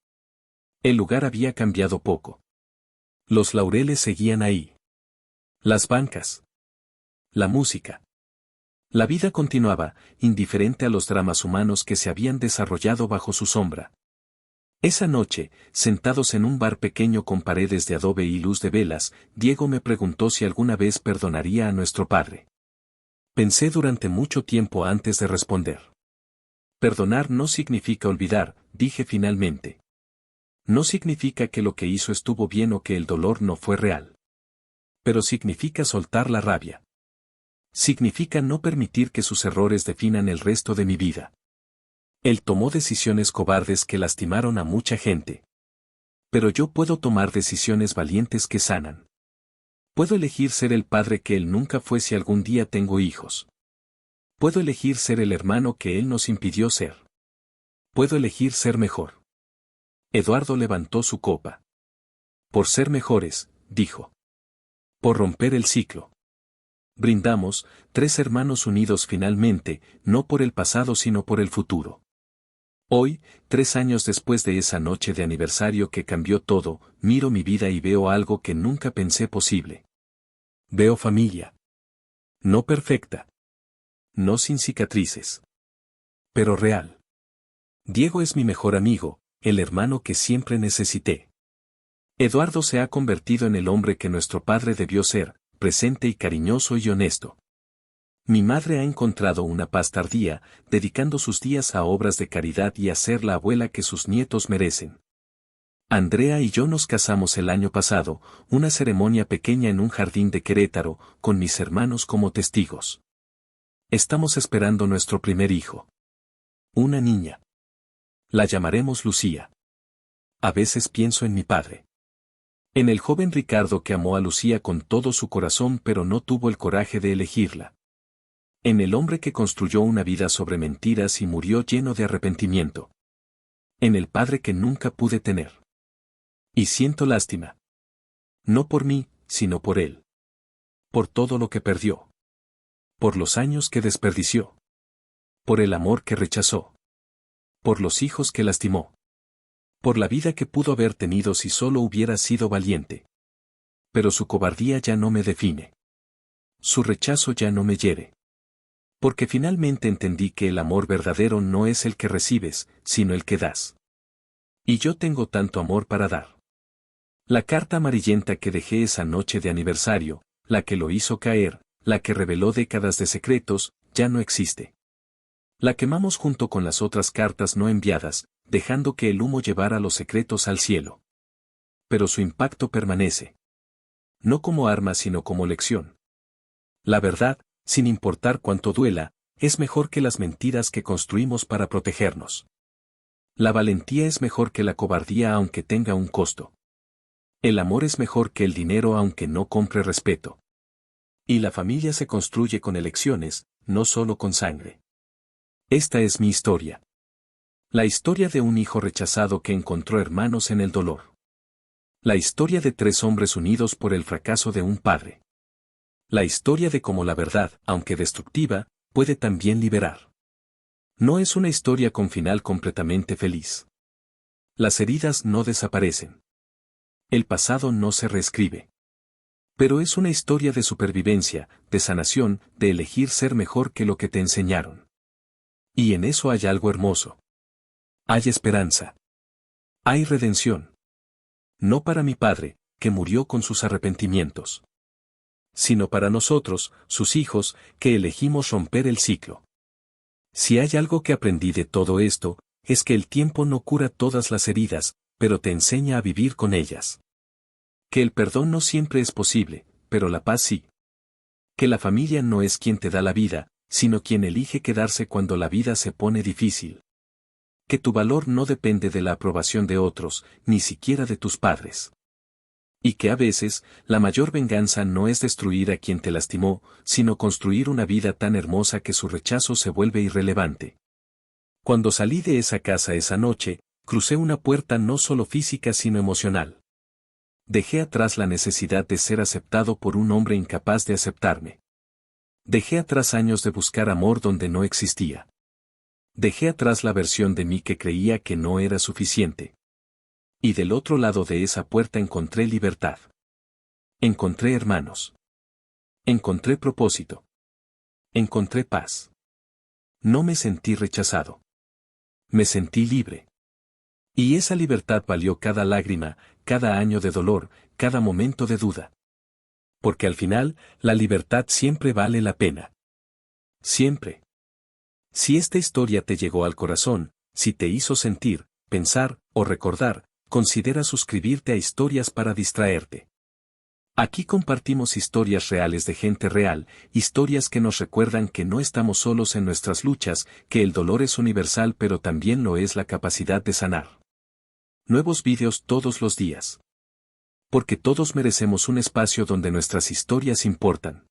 El lugar había cambiado poco. Los laureles seguían ahí. Las bancas. La música. La vida continuaba, indiferente a los dramas humanos que se habían desarrollado bajo su sombra. Esa noche, sentados en un bar pequeño con paredes de adobe y luz de velas, Diego me preguntó si alguna vez perdonaría a nuestro padre. Pensé durante mucho tiempo antes de responder. Perdonar no significa olvidar, dije finalmente. No significa que lo que hizo estuvo bien o que el dolor no fue real. Pero significa soltar la rabia. Significa no permitir que sus errores definan el resto de mi vida. Él tomó decisiones cobardes que lastimaron a mucha gente. Pero yo puedo tomar decisiones valientes que sanan. Puedo elegir ser el padre que él nunca fue si algún día tengo hijos. Puedo elegir ser el hermano que él nos impidió ser. Puedo elegir ser mejor. Eduardo levantó su copa. Por ser mejores, dijo. Por romper el ciclo. Brindamos, 3 hermanos unidos finalmente, no por el pasado sino por el futuro. Hoy, 3 años después de esa noche de aniversario que cambió todo, miro mi vida y veo algo que nunca pensé posible. Veo familia. No perfecta. No sin cicatrices. Pero real. Diego es mi mejor amigo, el hermano que siempre necesité. Eduardo se ha convertido en el hombre que nuestro padre debió ser, presente y cariñoso y honesto. Mi madre ha encontrado una paz tardía, dedicando sus días a obras de caridad y a ser la abuela que sus nietos merecen. Andrea y yo nos casamos el año pasado, una ceremonia pequeña en un jardín de Querétaro, con mis hermanos como testigos. Estamos esperando nuestro primer hijo. Una niña. La llamaremos Lucía. A veces pienso en mi padre. En el joven Ricardo que amó a Lucía con todo su corazón pero no tuvo el coraje de elegirla. En el hombre que construyó una vida sobre mentiras y murió lleno de arrepentimiento. En el padre que nunca pude tener. Y siento lástima. No por mí, sino por él. Por todo lo que perdió. Por los años que desperdició. Por el amor que rechazó. Por los hijos que lastimó. Por la vida que pudo haber tenido si solo hubiera sido valiente. Pero su cobardía ya no me define. Su rechazo ya no me hiere. Porque finalmente entendí que el amor verdadero no es el que recibes, sino el que das. Y yo tengo tanto amor para dar. La carta amarillenta que dejé esa noche de aniversario, la que lo hizo caer, la que reveló décadas de secretos, ya no existe. La quemamos junto con las otras cartas no enviadas, dejando que el humo llevara los secretos al cielo. Pero su impacto permanece. No como arma sino como lección. La verdad, sin importar cuánto duela, es mejor que las mentiras que construimos para protegernos. La valentía es mejor que la cobardía aunque tenga un costo. El amor es mejor que el dinero aunque no compre respeto. Y la familia se construye con elecciones, no solo con sangre. Esta es mi historia. La historia de un hijo rechazado que encontró hermanos en el dolor. La historia de tres hombres unidos por el fracaso de un padre. La historia de cómo la verdad, aunque destructiva, puede también liberar. No es una historia con final completamente feliz. Las heridas no desaparecen. El pasado no se reescribe. Pero es una historia de supervivencia, de sanación, de elegir ser mejor que lo que te enseñaron. Y en eso hay algo hermoso. Hay esperanza. Hay redención. No para mi padre, que murió con sus arrepentimientos, sino para nosotros, sus hijos, que elegimos romper el ciclo. Si hay algo que aprendí de todo esto, es que el tiempo no cura todas las heridas, pero te enseña a vivir con ellas. Que el perdón no siempre es posible, pero la paz sí. Que la familia no es quien te da la vida, sino quien elige quedarse cuando la vida se pone difícil. Que tu valor no depende de la aprobación de otros, ni siquiera de tus padres. Y que a veces, la mayor venganza no es destruir a quien te lastimó, sino construir una vida tan hermosa que su rechazo se vuelve irrelevante. Cuando salí de esa casa esa noche, crucé una puerta no solo física sino emocional. Dejé atrás la necesidad de ser aceptado por un hombre incapaz de aceptarme. Dejé atrás años de buscar amor donde no existía. Dejé atrás la versión de mí que creía que no era suficiente. Y del otro lado de esa puerta encontré libertad. Encontré hermanos. Encontré propósito. Encontré paz. No me sentí rechazado. Me sentí libre. Y esa libertad valió cada lágrima, cada año de dolor, cada momento de duda. Porque al final, la libertad siempre vale la pena. Siempre. Si esta historia te llegó al corazón, si te hizo sentir, pensar o recordar, considera suscribirte a Historias para Distraerte. Aquí compartimos historias reales de gente real, historias que nos recuerdan que no estamos solos en nuestras luchas, que el dolor es universal pero también lo es la capacidad de sanar. Nuevos vídeos todos los días. Porque todos merecemos un espacio donde nuestras historias importan.